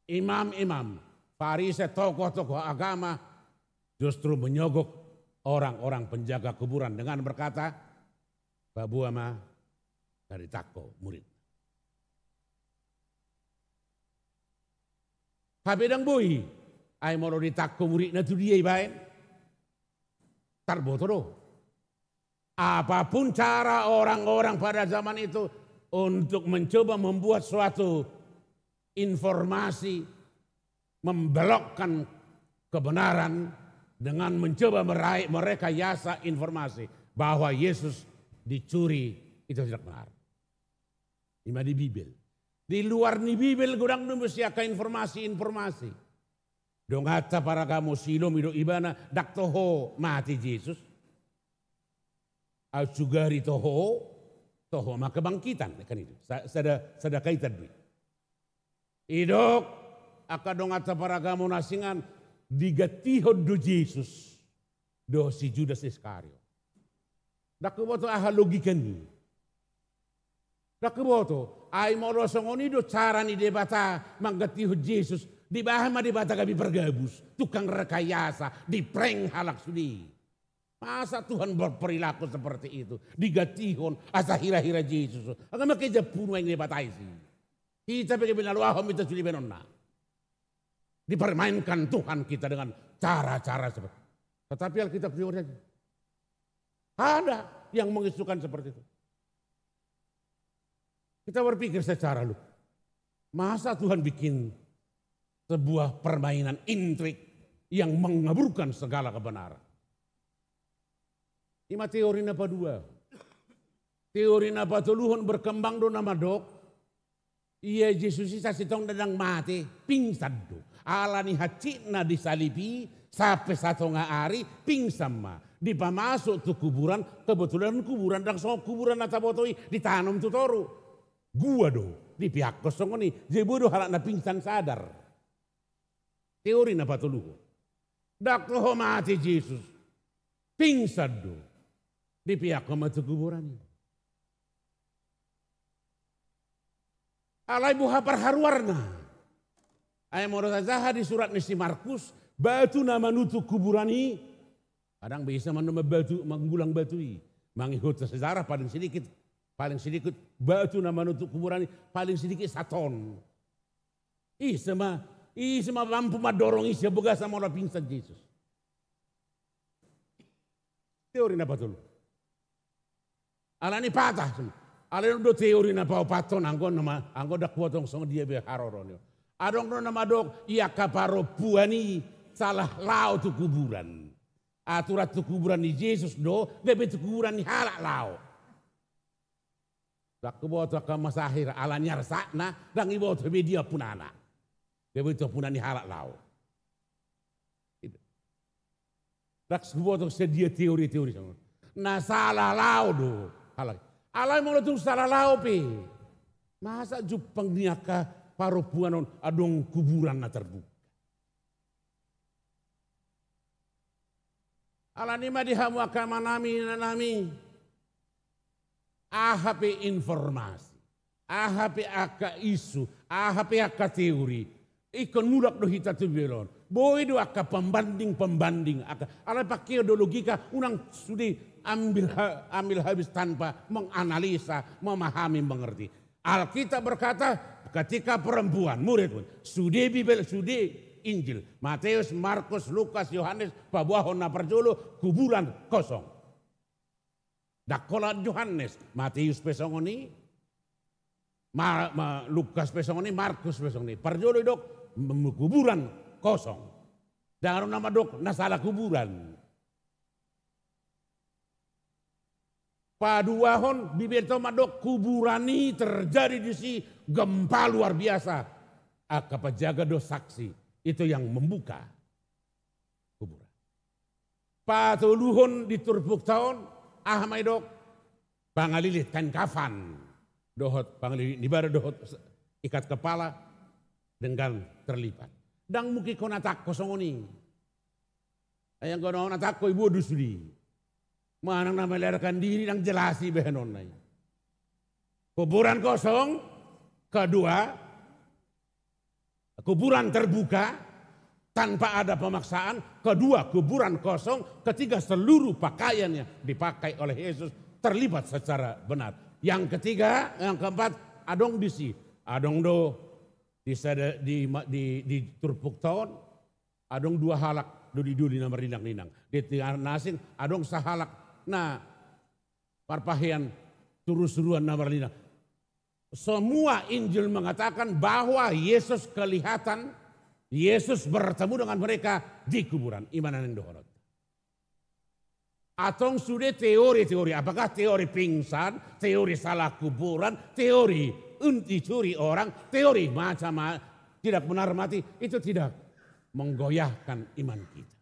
imam-imam, Farisi, tokoh-tokoh agama justru menyogok orang-orang penjaga kuburan dengan berkata, Babu ama dari takko murid. Habedang bui, ay mau ditakko murid na tu dia ibain. Tarboto. Apapun cara orang-orang pada zaman itu untuk mencoba membuat suatu informasi, membelokkan kebenaran dengan mencoba merekayasa informasi bahwa Yesus dicuri, itu tidak benar. Ima di Bibil. Di luar ni Bibil gudang numusya ka informasi. Dong hatta para kamu silom ido ibana dak toho mati Yesus. Al-Sugari toho maka bangkitan kan itu. Sada kaitan duit. Idok akadong ata para kamu nasingan digatihod do Yesus do si Judas Iskariot. Dakuboto aha logikan ni. Dakuboto ay moro songoni do cara ni debata manggatihod Yesus di bahan ma debata kami bergabus tukang rekayasa di prank halak sudi. Masa Tuhan berperilaku seperti itu? Digatihon asa hira-hira Yesus. Agama keja puno yang dibatai sih. Kita pakai binalu ahom itu sudah benonna. Dipermainkan Tuhan kita dengan cara-cara seperti itu. Tetapi Alkitab saja. Ada yang mengisukan seperti itu. Kita berpikir secara lu. Masa Tuhan bikin sebuah permainan intrik yang mengaburkan segala kebenaran. Ima teori napa dua. Teori napa tuluhon berkembang do nama dok. Iya Yesus isa sitong dadang mati pingsan do. Alani hacina disalipi sampai satu hari pingsan ma. Dipamasuk tu kuburan kebetulan kuburan dan so kuburan nata botoi ditanam tu toru. Gua do di pihak kosong ini jebodo halak na pingsan sadar. Teori napa tuluhon. Dak toho mati Yesus pingsan do. Di pihak kematu kuburan. Alai buha perharuarna. Ayam orang zaha di surat Nisi Markus. Batu nama nutuk kuburan ini. Kadang bisa menambah batu, menggulang batu ini. Mengikut sejarah paling sedikit batu nama nutuk kuburan ini. Paling sedikit 1 ton. Sama mampu madorong isi boga sama orang pingsan Yesus. Teori apa tuh? Alani patah semua. Alani do teori na pau paton anggo dak potong song dia be haroronyo. Adong no nama dok iya kaparo puani salah lau tu kuburan. Aturat tu kuburan ni Yesus do bebe tu kuburan ni halak lau. Dak boto ka masahir ala nyarsakna dang ibo to be dia punana. Bebe tu punani halak lau. Dak boto sedia teori-teori sama. Na salah lau do. Alai mau tu salah laupe. Masa jupang niaka parupuanon adong kuburan na terbuka. Alani ma dihamu akama nami. AHP informasi. AHP aka isu. AHP aka teori. Ikon mudak do hita tu belon. Boy do aka pembanding. Alai pakai do logika unang sudi ambil habis tanpa menganalisa, memahami, mengerti. Alkitab berkata ketika perempuan murid pun sudah Bibel, sudah Injil, Matius, Markus, Lukas, Yohanes, pabuahon na perjolo kuburan kosong. Dakola Yohanes, Matius pesongoni, Lukas pesongoni, Markus pesongoni. Perjolo dok kuburan kosong. Dengan nama dok nasalah kuburan. Paduahon bibir tomadok kuburani terjadi di si gempa luar biasa. Akapa jaga do saksi itu yang membuka kuburan. Patuluhon di turpuk tahun ahmai dok pangalilit kan kafan dohot pangalilit di bara dohot ikat kepala dengan terlipat. Dang muki konatak kosongoni. Ayang kono natak ko ibu dusudi. Manang na melarikan diri yang jelasi behenon nai. Kuburan kosong, kedua kuburan terbuka tanpa ada pemaksaan, kedua kuburan kosong, ketiga seluruh pakaiannya dipakai oleh Yesus terlibat secara benar. Yang ketiga, yang keempat, adong disi, adong do di turpuk tahun, adong dua halak dudi nama rinang-rinang. Di tengah nasin adong sahalak. Nah, parpahian turus-turuan nama lina. Semua Injil mengatakan bahwa Yesus kelihatan, Yesus bertemu dengan mereka di kuburan. Imanan yang dohorot. Atau sudah teori-teori, apakah teori pingsan, teori salah kuburan, teori dicuri orang, teori macam tidak benar mati, itu tidak menggoyahkan iman kita.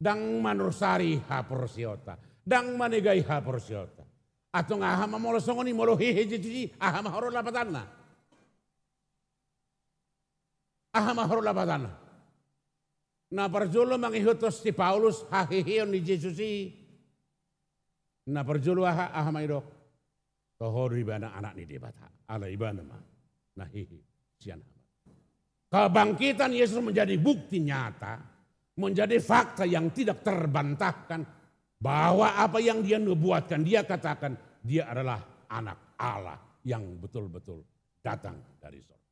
Dang manusari haporsiota, dang manegai haporsiota. Atau ngahama molo songoni molo hehe jiji, ahama horo lapatana. Ahama horo lapatana. Na perjolo mangihutos si Paulus haheheon ni Jesusi. Na perjolo ahama idok. Tohor ibana anak ni debata, ala ibana ma. Nah hehe sian. Kebangkitan Yesus menjadi bukti nyata. Menjadi fakta yang tidak terbantahkan bahwa apa yang dia nubuatkan, dia katakan dia adalah anak Allah yang betul-betul datang dari surga.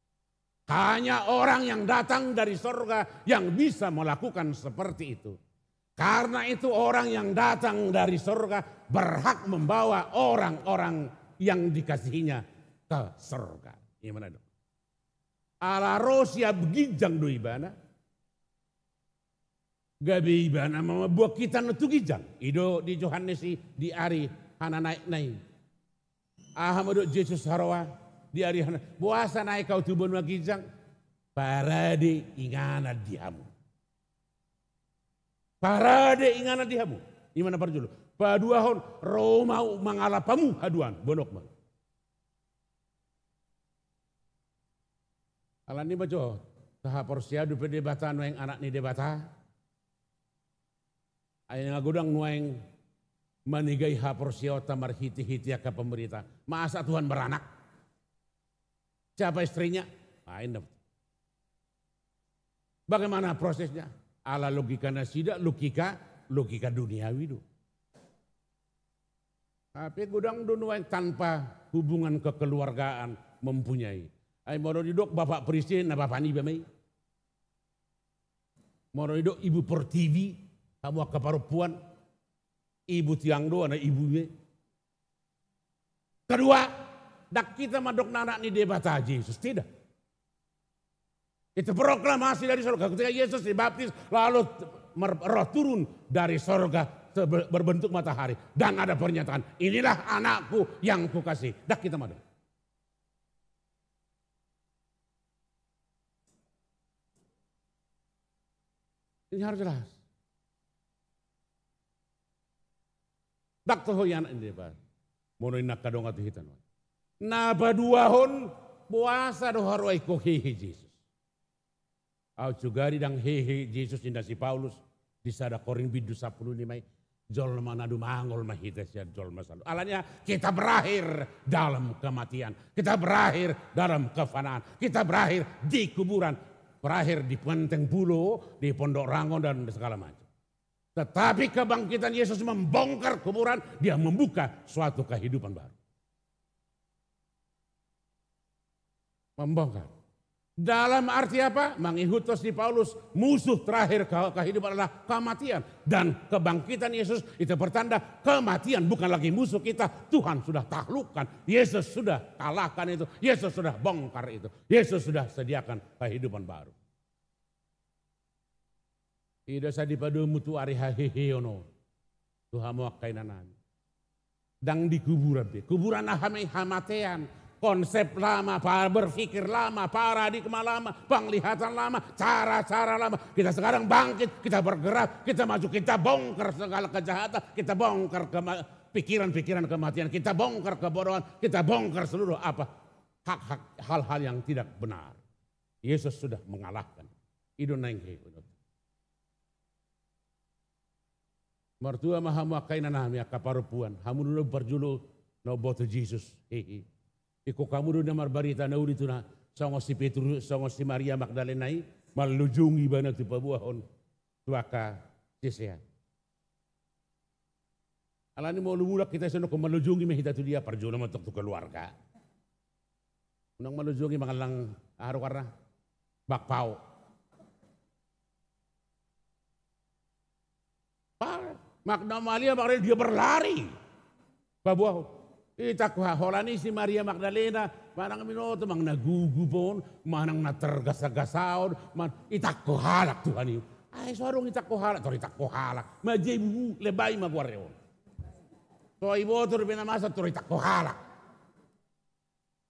Hanya orang yang datang dari surga yang bisa melakukan seperti itu. Karena itu orang yang datang dari surga berhak membawa orang-orang yang dikasihinya ke surga. Gimana dong? Ala rosia begijang do ibana. Gabi ibana mama buat kita nutu gijang. Ido di Yohanes di ari hana naik. Ahamado Yesus harawa di ari hana. Buasa naik kau tubon magijang. Parade ingana dihamu. Parade ingana dihamu. Imana parjulu. Paduahon romau mangalapamu haduan bonok bang. Alani bajo tahap porsiadu perdebatan yang anak ni debata. Ayah ngagudang nueng manigai haporsiota marhiti-hiti ke pemerintah. Masa Tuhan beranak? Siapa istrinya? Main. Bagaimana prosesnya? Ala logika nasida, logika duniawi do. Tapi gudang nueng tanpa hubungan kekeluargaan mempunyai. Ayah mau didok bapak presiden, bapak ni bamai. Mau didok ibu pertiwi. Kamu keparupuan, ibu tiang doa anak ibunya. Kedua, dak kita madok anak ni debata Yesus tidak. Itu proklamasi dari surga. Ketika Yesus dibaptis, lalu roh turun dari surga berbentuk matahari dan ada pernyataan, inilah anakku yang kukasih. Dak kita madok. Ini harus jelas. Dak tohoyan ini pak, mono inak kadong atu hitan. Na baduahon puasa do harway ko hehe Yesus. Au cugari dang hehe Yesus inda si Paulus disada koring bidu 10 mai jol manadu mangol mahita sia jol masalu. Alanya kita berakhir dalam kematian, kita berakhir dalam kefanaan, kita berakhir di kuburan, berakhir di Penteng Pulo, di Pondok Rangon dan segala macam. Tetapi kebangkitan Yesus membongkar kuburan, dia membuka suatu kehidupan baru. Membongkar. Dalam arti apa? Mengihutos di Paulus, musuh terakhir kehidupan adalah kematian. Dan kebangkitan Yesus itu bertanda kematian bukan lagi musuh kita. Tuhan sudah taklukkan, Yesus sudah kalahkan itu, Yesus sudah bongkar itu. Yesus sudah sediakan kehidupan baru. Ida sa di padu mutu ari haheheono. Tuhan mau kainan. Dang di kuburan hamatean. Konsep lama, berpikir lama, paradigma lama, penglihatan lama, cara-cara lama. Kita sekarang bangkit, kita bergerak, kita maju, kita bongkar segala kejahatan, kita bongkar pikiran-pikiran kematian, kita bongkar kebodohan, kita bongkar seluruh hak-hak hal-hal yang tidak benar. Yesus sudah mengalahkan. Itu nengke. Mertua maha kainan nami akaparupuan, hamun berjulu no boto Jesus. Iko kamu do namar barita na uri na songo si Petrus, songo si Maria Magdalena malujungi bana tu pabuahon tuaka sisya. Alani mau lumulak kita sono ko malujungi mahita tu dia perjula mentok tu keluarga. Unang malujungi mangalang araw karna bakpao. Magna Maria Magdalena dia berlari pabuahon. Itaku holani si Maria Magdalena manang minoto mang nagugubon manang natergasa-gasaon itaku halak Tuhan iyo. Ay sorong itaku halak tor itaku halak majebu lebay magwareon. So ibotor binamasa tor itaku halak.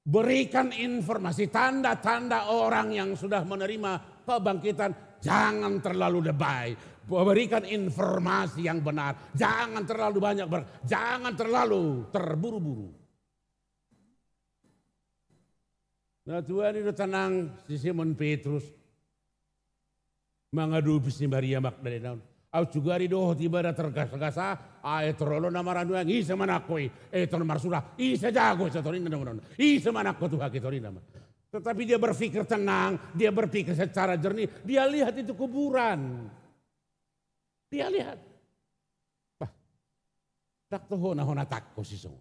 Berikan informasi tanda-tanda orang yang sudah menerima kebangkitan, jangan terlalu lebay. Berikan informasi yang benar, jangan terlalu banyak, jangan terlalu terburu-buru. Nah Tuhan itu tenang si Simon Petrus mengadu si Maria Magdalena. Au juga doh tiba ada tergasa-gasa, terlalu nama randu yang isa manakoi, ton marsura, isa jago setorin nama, isa manako Tuhan kitorin nama. Tetapi dia berpikir tenang, dia berpikir secara jernih, dia lihat itu kuburan. Dia lihat. Bah, tak tahu hona takko si song.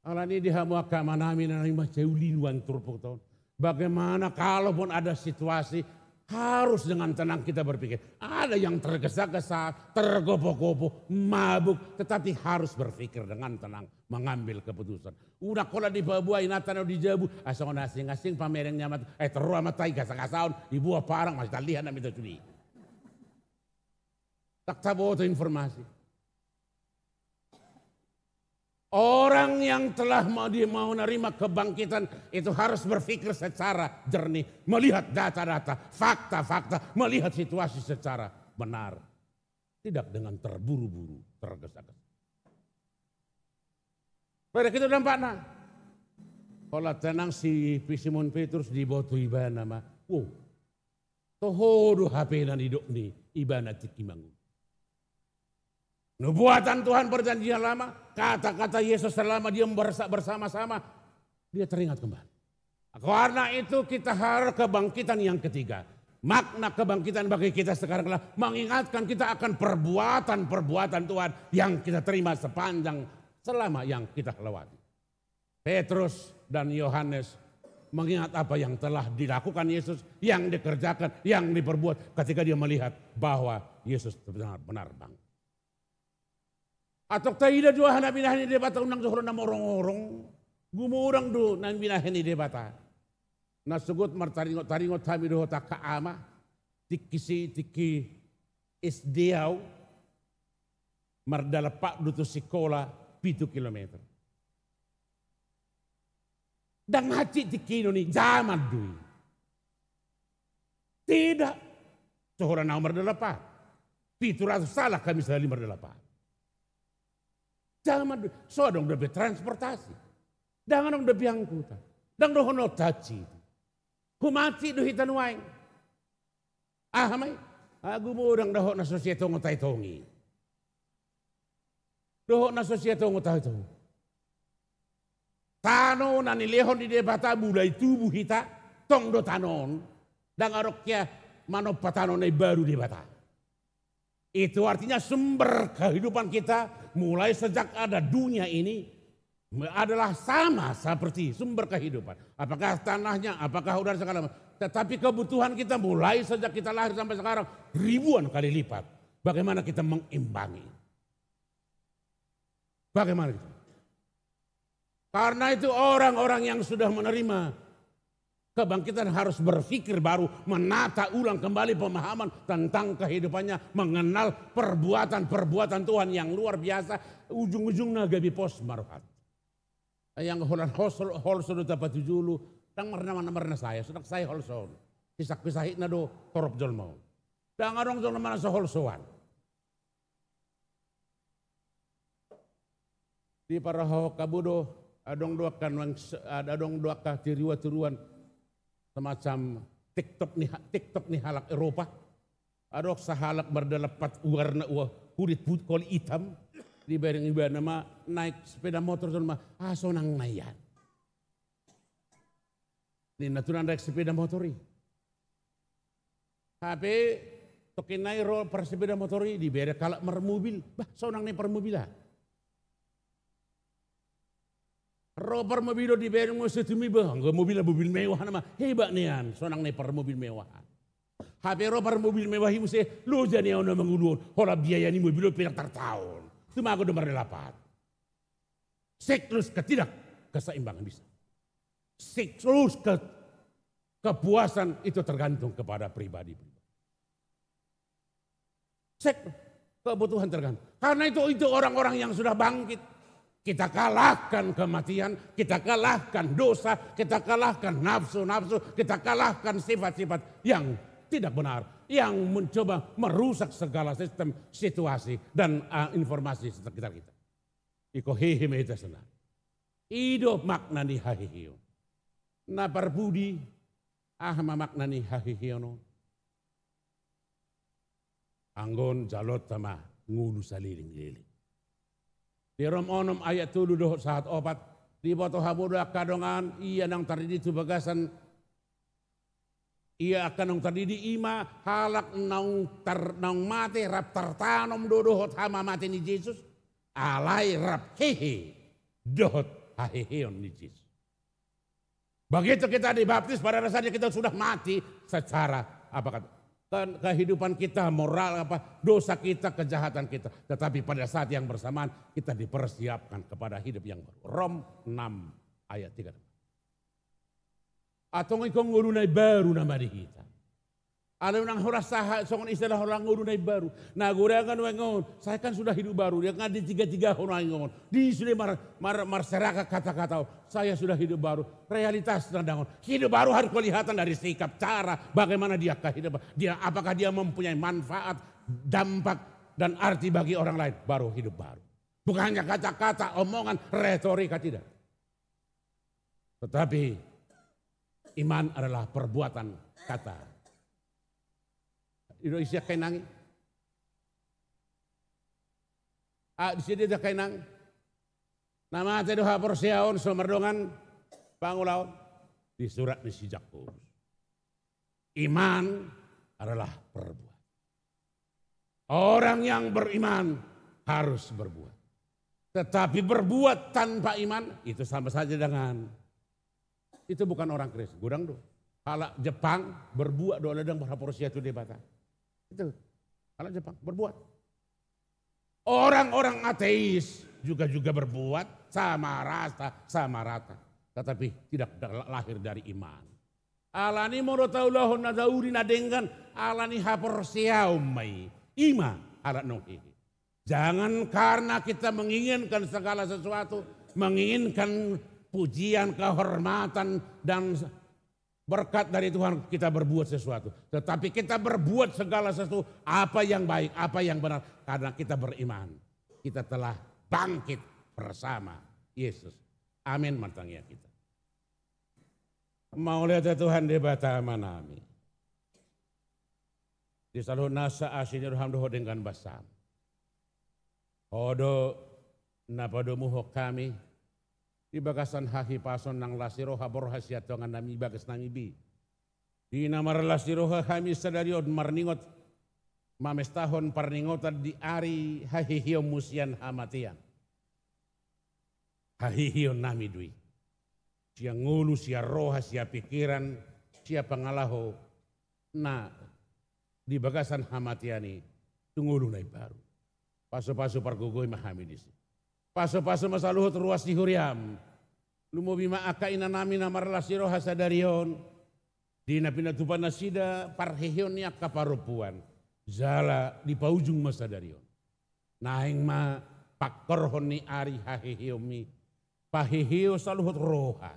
Alani dihamuaka manami na lima ceulinuan turpuk tahun. Bagaimana kalaupun ada situasi harus dengan tenang kita berpikir. Ada yang tergesa-gesa, tergopoh-gopoh, mabuk, tetapi harus berpikir dengan tenang, mengambil keputusan. Udah kalau dibawa inatan atau dijabu, asal asing-asing pamereng nyamat, terus matai gasa-gasaon, dibuah parang masih talihan namanya tadi. Tak tahu itu informasi. Orang yang telah mau menerima kebangkitan itu harus berpikir secara jernih, melihat data-data, fakta-fakta, melihat situasi secara benar. Tidak dengan terburu-buru, tergesa-gesa. Pada kita nampaknya, kalau tenang si Simon Petrus di bawah ibana mah, tohodo HP dan hidup ni ibana tikimangu. Nubuatan Tuhan perjanjian lama, kata-kata Yesus selama dia bersama-sama, dia teringat kembali. Karena itu kita harus kebangkitan yang ketiga. Makna kebangkitan bagi kita sekarang adalah mengingatkan kita akan perbuatan-perbuatan Tuhan yang kita terima selama yang kita lewati. Petrus dan Yohanes mengingat apa yang telah dilakukan Yesus, yang dikerjakan, yang diperbuat ketika dia melihat bahwa Yesus benar-benar bangkit. Atau taida jua hana binahin di debata unang zuhro na morong-orong. Gumurang do nang binahin di debata. Nasugot martaringot-taringot kami do ta kaama. Tiki isdiaw. Mardalapak do sikola 7 kilometer. Dan hati tiki ni zaman dui. Tidak. Zuhro na mardalapak. 700 salah kami sekali mardalapak. Jangan so dong lebih transportasi. Jangan dong lebih angkutan. Dan doh no taci. Humati do hitan waing. Hamai. Aku mo dang doh na sosieto ngotai tongi. Doh na sosieto ngotai tongi. Tano na nilehon di debata mulai tubuh kita tong do tanon. Dan aroknya manopatanon na baru debata. Itu artinya sumber kehidupan kita mulai sejak ada dunia ini adalah sama seperti sumber kehidupan. Apakah tanahnya, apakah udara segala macam. Tetapi kebutuhan kita mulai sejak kita lahir sampai sekarang ribuan kali lipat. Bagaimana kita mengimbangi? Bagaimana kita? Karena itu orang-orang yang sudah menerima kebangkitan harus berpikir baru, menata ulang kembali pemahaman tentang kehidupannya, mengenal perbuatan-perbuatan Tuhan yang luar biasa, ujung-ujungnya gabi pos maruhat. Yang hol sudah dapat julu, tang marna saya, sudah saya hol son, pisak-pisahit na do torop jol mau, dan arong jol mana sehol soan. Di paraho kabudo, adong dua kah tiruan semacam TikTok nih halak Eropa, adok sahalak berdalapat warna kulit putih hitam. Di bareng iba nama naik sepeda motor sama sonang nayan. Ini naturan naik sepeda motori. Tapi tokin naik roll per sepeda motori di bareng kalak mermobil, bah sonang naik permobilan. Roll per mobil di bareng setumi bang, mobil mewah nama hebat nian, sonang naik per mobil mewah. Tapi roll per mobil mewah ini mesti lo jadi orang mengulur, hola biaya ni mobil pindah tertahun. Cuma aku nomor 8. Siklus ketidak keseimbangan bisa. Siklus kepuasan itu tergantung kepada pribadi. Kebutuhan tergantung. Karena itu orang-orang yang sudah bangkit. Kita kalahkan kematian, kita kalahkan dosa, kita kalahkan nafsu-nafsu, kita kalahkan sifat-sifat yang tidak benar. Yang mencoba merusak segala sistem, situasi, dan informasi sekitar kita. Iko hehe mehita senang. Ido maknani hahihiyo. Na parbudi ahma maknani hahihiyono. Anggon jalot sama ngulu saliling-liling. Di rom onom ayat tulu doh saat opat. Di boto habuda kadongan iya nang tardidi tu bagasan. Ia akan nong terdidi ima halak nong mate rap tartanom dodohot hama mate ni Yesus alai rap hehe dohot haheheon ni Yesus. Begitu kita dibaptis pada dasarnya kita sudah mati secara apa kata kehidupan kita, moral apa dosa kita, kejahatan kita. Tetapi pada saat yang bersamaan kita dipersiapkan kepada hidup yang baru. Rom 6 ayat 3. Atau ngikong ngurunay baru nama di kita. Ada orang horasaha, songon istilah orang ngurunay baru. Nah gurekan wengon, saya kan sudah hidup baru. Dia kan di tiga orang ngon. Di sudah masyarakat kata-kata, saya sudah hidup baru. Realitas nandangon, hidup baru harus kelihatan dari sikap, cara, bagaimana dia kehidupan. Dia apakah dia mempunyai manfaat, dampak dan arti bagi orang lain, baru hidup baru. Bukan hanya kata-kata, omongan, retorika tidak. Tetapi iman adalah perbuatan kata. Indonesia kainang. Di sini ada kainang. Nama tadi doha persiaon somerdongan pangulaon di surat di si Jakobus. Iman adalah perbuatan. Orang yang beriman harus berbuat. Tetapi berbuat tanpa iman itu sama saja dengan itu bukan orang Kristen, gudang do. Kalau Jepang berbuat do ledang berhaporsia itu debata. Itu kalau Jepang berbuat. Orang-orang ateis juga berbuat sama rata. Tetapi tidak lahir dari iman. Alani morotaulahun nadauri nadenggan alani haporsiaumai ima ala nohi. Jangan karena kita menginginkan segala sesuatu, menginginkan pujian, kehormatan, dan berkat dari Tuhan kita berbuat sesuatu. Tetapi kita berbuat segala sesuatu apa yang baik, apa yang benar. Karena kita beriman. Kita telah bangkit bersama Yesus. Amin matangnya kita. Mau lihat Tuhan di bata manami. Di salun nasa asinir hamdoho dengan basam. Hodo napadomuho kami. Di bagasan hahi pason nang lasiro habor hasiat tongan nami bagas nami bi. Di nama lasiro kami sadariod marningot mames tahun parningotan di ari hahi hiyo musian hamatian. hahihion nami dui. Sia ngulu, sia roha, sia pikiran, sia pangalaho na di bagasan hamatiani tungulu nai baru. Paso-paso pargugoi mahamidisi. Paso-paso masaluhut ruas di huriam. Lumubi maaka ina nami na marlasi roha sadarion. Dina pinatupan nasida parhehion niak kaparupuan. Zala di paujung masadarion. Naing ma pakkorhon ni ari hahihiomi. Pahihio saluhut roha.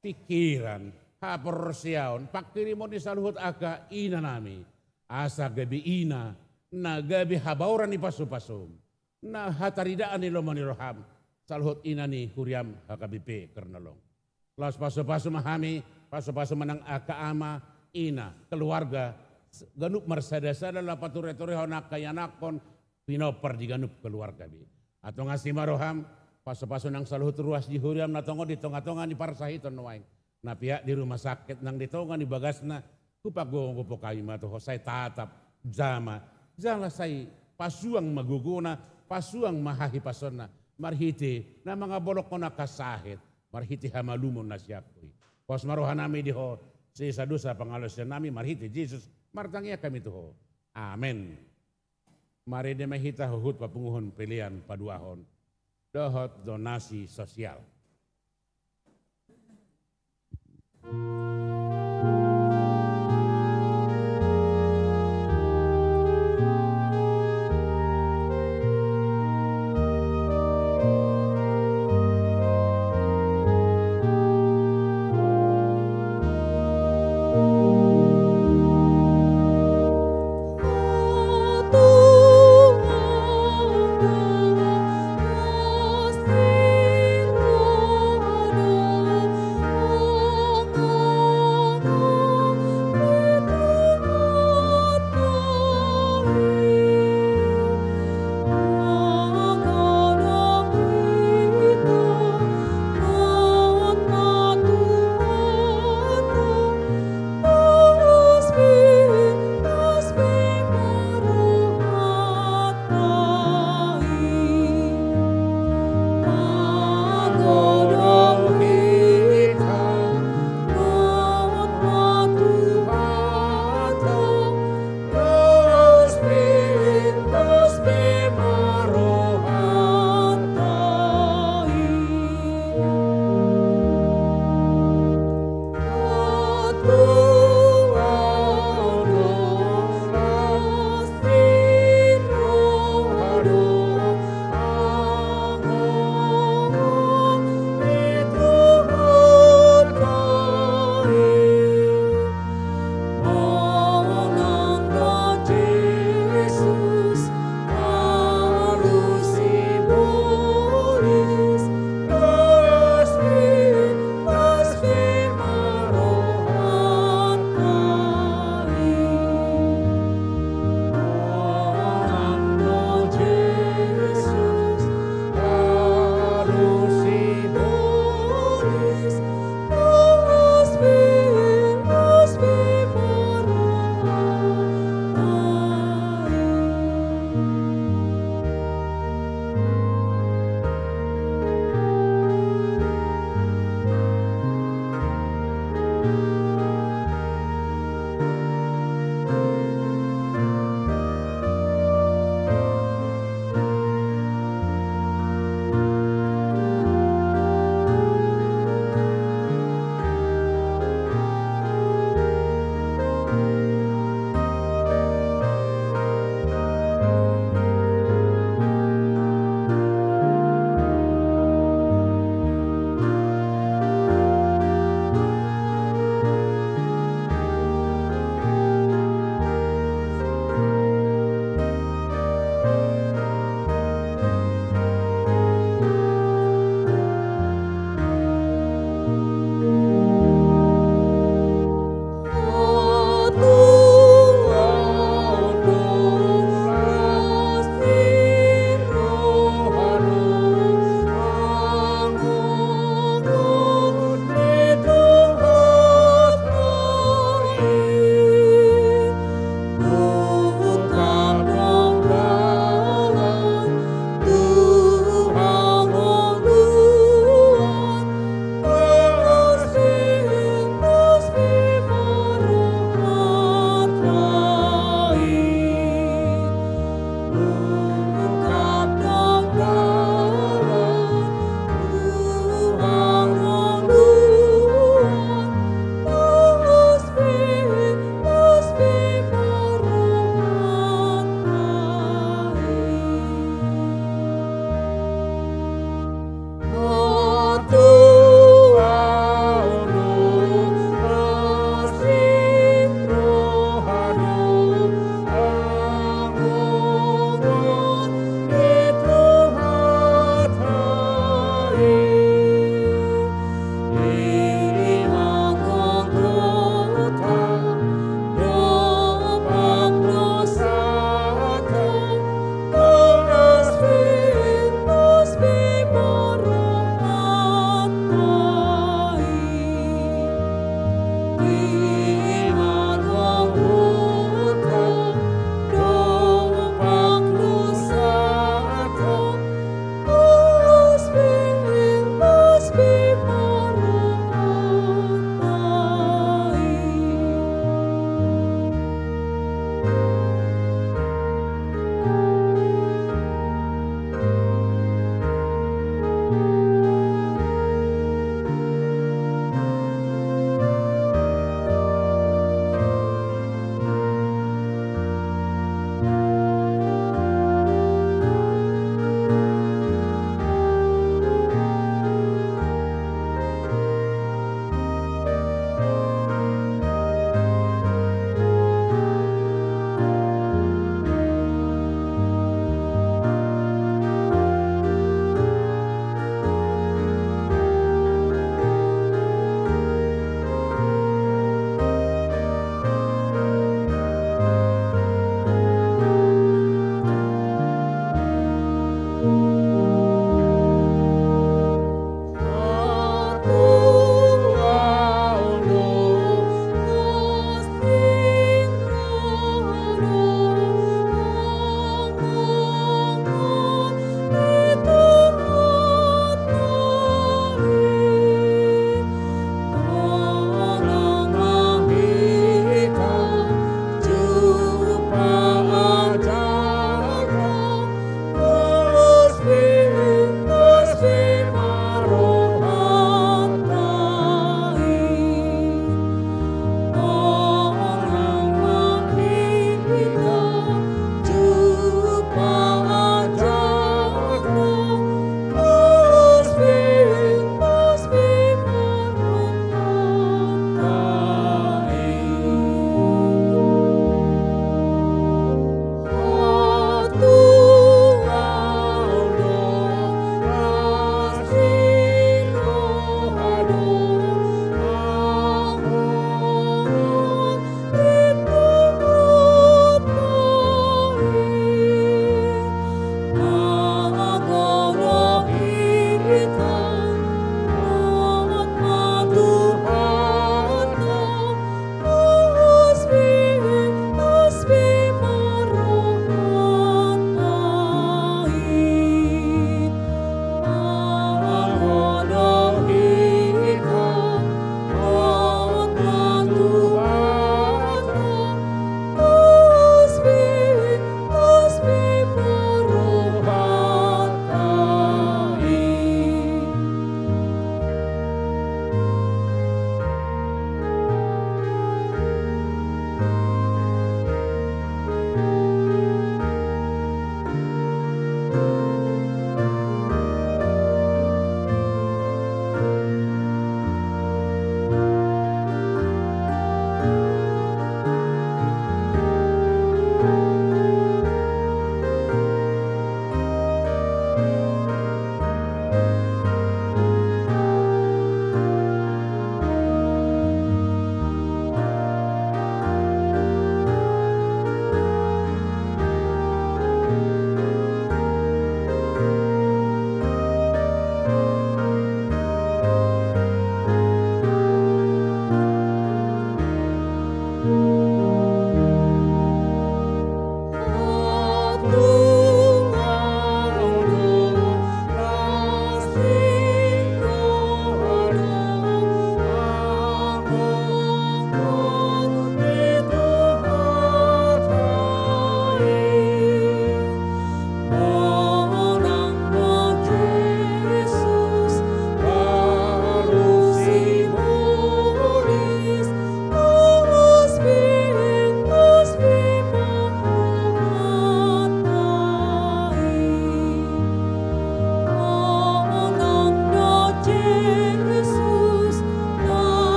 Pikiran, haporsiaon, pakirimo di saluhut aka ina nami. Asa gabi ina, na gabi habauran ni pasu-pasum. Na hataridaan ni lomani roham. Saluhut ina ni huriam hakabipe kernalong. Las pasu-pasu mahami, pasu-pasu menang aka ama, ina, keluarga. Ganup marsada-sada la pature-ture honak kayanakon, pinopar di ganup keluarga bi. Atau ngasih maroham, paso-paso nang saluhut ruas di huriam na tongo di tonga-tonga di parsahiton waing. Na pihak di rumah sakit nang di tonga di bagasna kupago po kayu matuho say tatap jama. Jala say pasuang maguguna, pasuang mahahi pasona. Marhiti na mga bolok ko na kasahit. Marhiti hamalumon na siya ko'y. Pos maruhan nami di ho sa isa dosa pangalos nami marhiti Jesus. Martangya kami tuho. Amen. Mari de mahita huhut papunguhon pilihan paduahon. Dohot donasi sosial.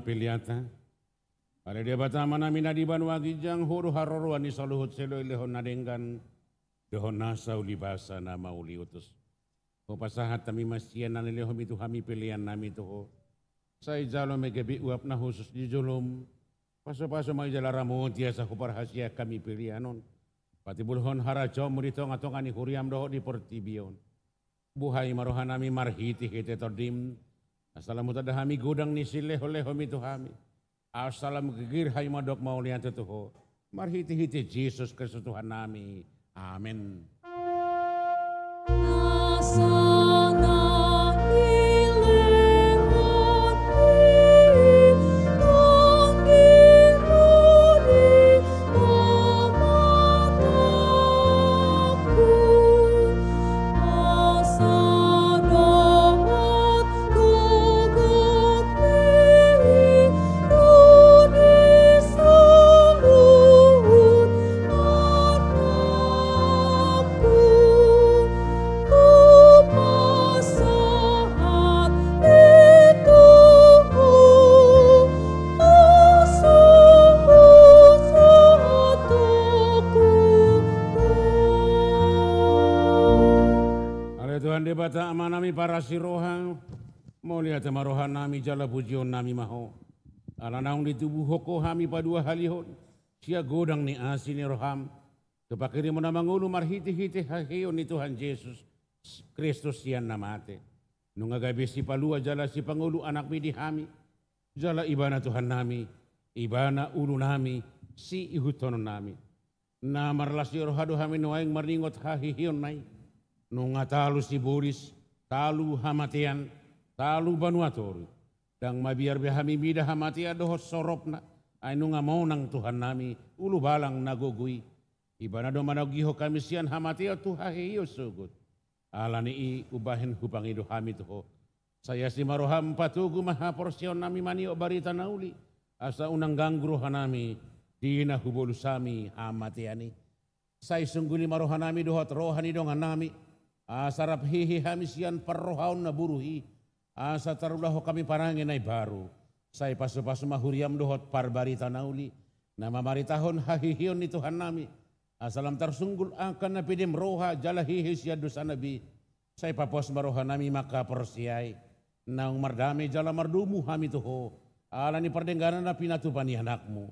piliata. Ale dia batama nami na di Banua Gijang huru harorwa ni saluhut selo ilehon nadenggan dohon nasa ulibasa na mauli utus. Ko pasahat kami masyan na nilehom itu kami pilihan nami toho. Sa ijalo megabi uap na khusus di julum. Paso-paso may jalaramo tiya sa kuparhasya kami pilihanon. Pati bulhon harajo murito ngatong ani huriam doho di portibion. Buhay marohan nami marhiti hite todim. Assalamu tadahami gudang ni sileho-leho itu kami. Assalamu gigir hay madok maulian tuho. Marhiti-hiti Jesus Kristus Tuhan nami. Amin. Bata amanami para siroha mau lihat marohan nami jala pujion nami maho ala naung di tubuh hoko hami padua halihon sia godang ni asini roham kepakiri mo na mangulu marhiti-hiti hahiyon ni Tuhan Yesus Kristus siyan namate nung agabi si palua jala si Pangulo anak mi di hami jala ibana Tuhan nami ibana ulu nami si ihutonon nami na marlasi rohado hami nuaing maringot hahiyon nai nung talu si Boris, talu hamatian, talu Banuatoru. Dang mabiar behami mida hamatia dohot soropna. Ay nung mau nang Tuhan nami, ulu balang nagugui. Ibana do managiho kami siyan hamatia tuhahiyo sugut. Alani i ubahin hupang ido hami tuho. Saya si maroham patugu maha porsyon nami manio barita nauli. Asa unang ganggruhan nami, dina hubolu sami hamatiani. Say sungguli marohan nami dohot rohani dongan nami. Asarap hihi hamisian parrohaun na buruhi. Asa tarulahu kami parangin ay baru. Say paso-paso mahuriam dohot parbarita nauli. Na mamaritahon hahihiyon ni Tuhan nami. Asalam tarsunggul akan na pidim roha jala hihi siya dosa nabi. Say papos maroha nami maka persiay. Naung mardami jala mardumu hami tuho. Ala ni pardenggaran na pinatupan ni anakmu.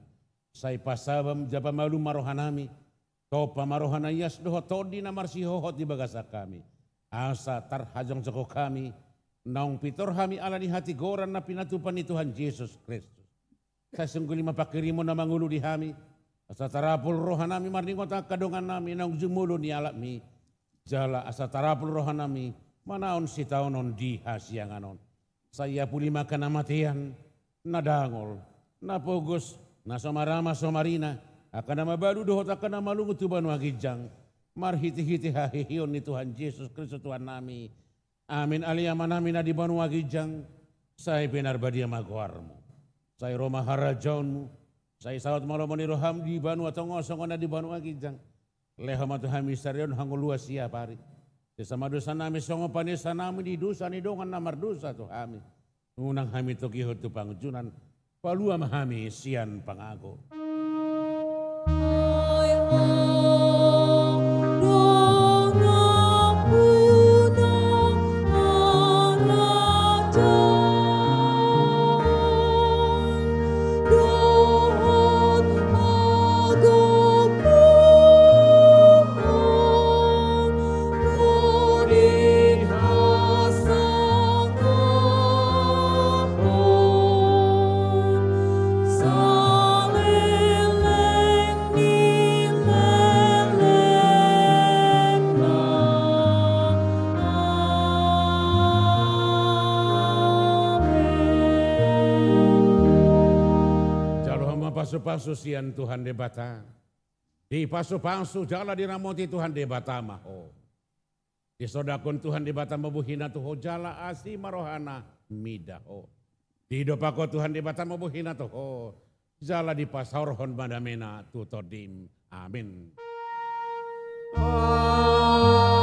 Say pasabam jaba malu maroha nami. Topa marohan ayas doho todi na marsihohot di bagasa kami. Asa tarhajang joko kami. Naung pitor kami ala ni hati goran na pinatupan ni Tuhan Yesus Kristus. Sasungguli mapakirimo na mangulo di kami. Asa tarapul rohan nami marningot ang kadongan nami naung jumulo ni alak mi. Jala asa tarapul rohan nami manaon si taonon di hasianganon. Saya puli makan namatian nadangol napogos na somarama somarina. Akan nama baru dohot akan nama lungu tu Banua Gijang. Marhiti-hiti hahihiyon ni Tuhan Yesus Kristus Tuhan nami. Amin aliyama nami na di Banua Gijang. Say pinarbadia magwarmu. Say Roma harajaunmu. Say sawat malomon ni roham di Banua tongosong na di Banua Gijang. Lehama Tuhan misterion hangulua siap hari. Sesama dosa nami songo panesa nami di dosa ni dongan namar dosa tu kami. Unang kami tokihot tu pangjunan. Palua mahami sian pangago. Paso sian Tuhan debata. Di paso-paso jala diramoti Tuhan debata maho. Di sodakon Tuhan debata mabuhina tuho jala asi marohana midaho. Di dopako Tuhan debata mabuhina tuho jala di pasarhon madamena tutodim. Amin. Amin.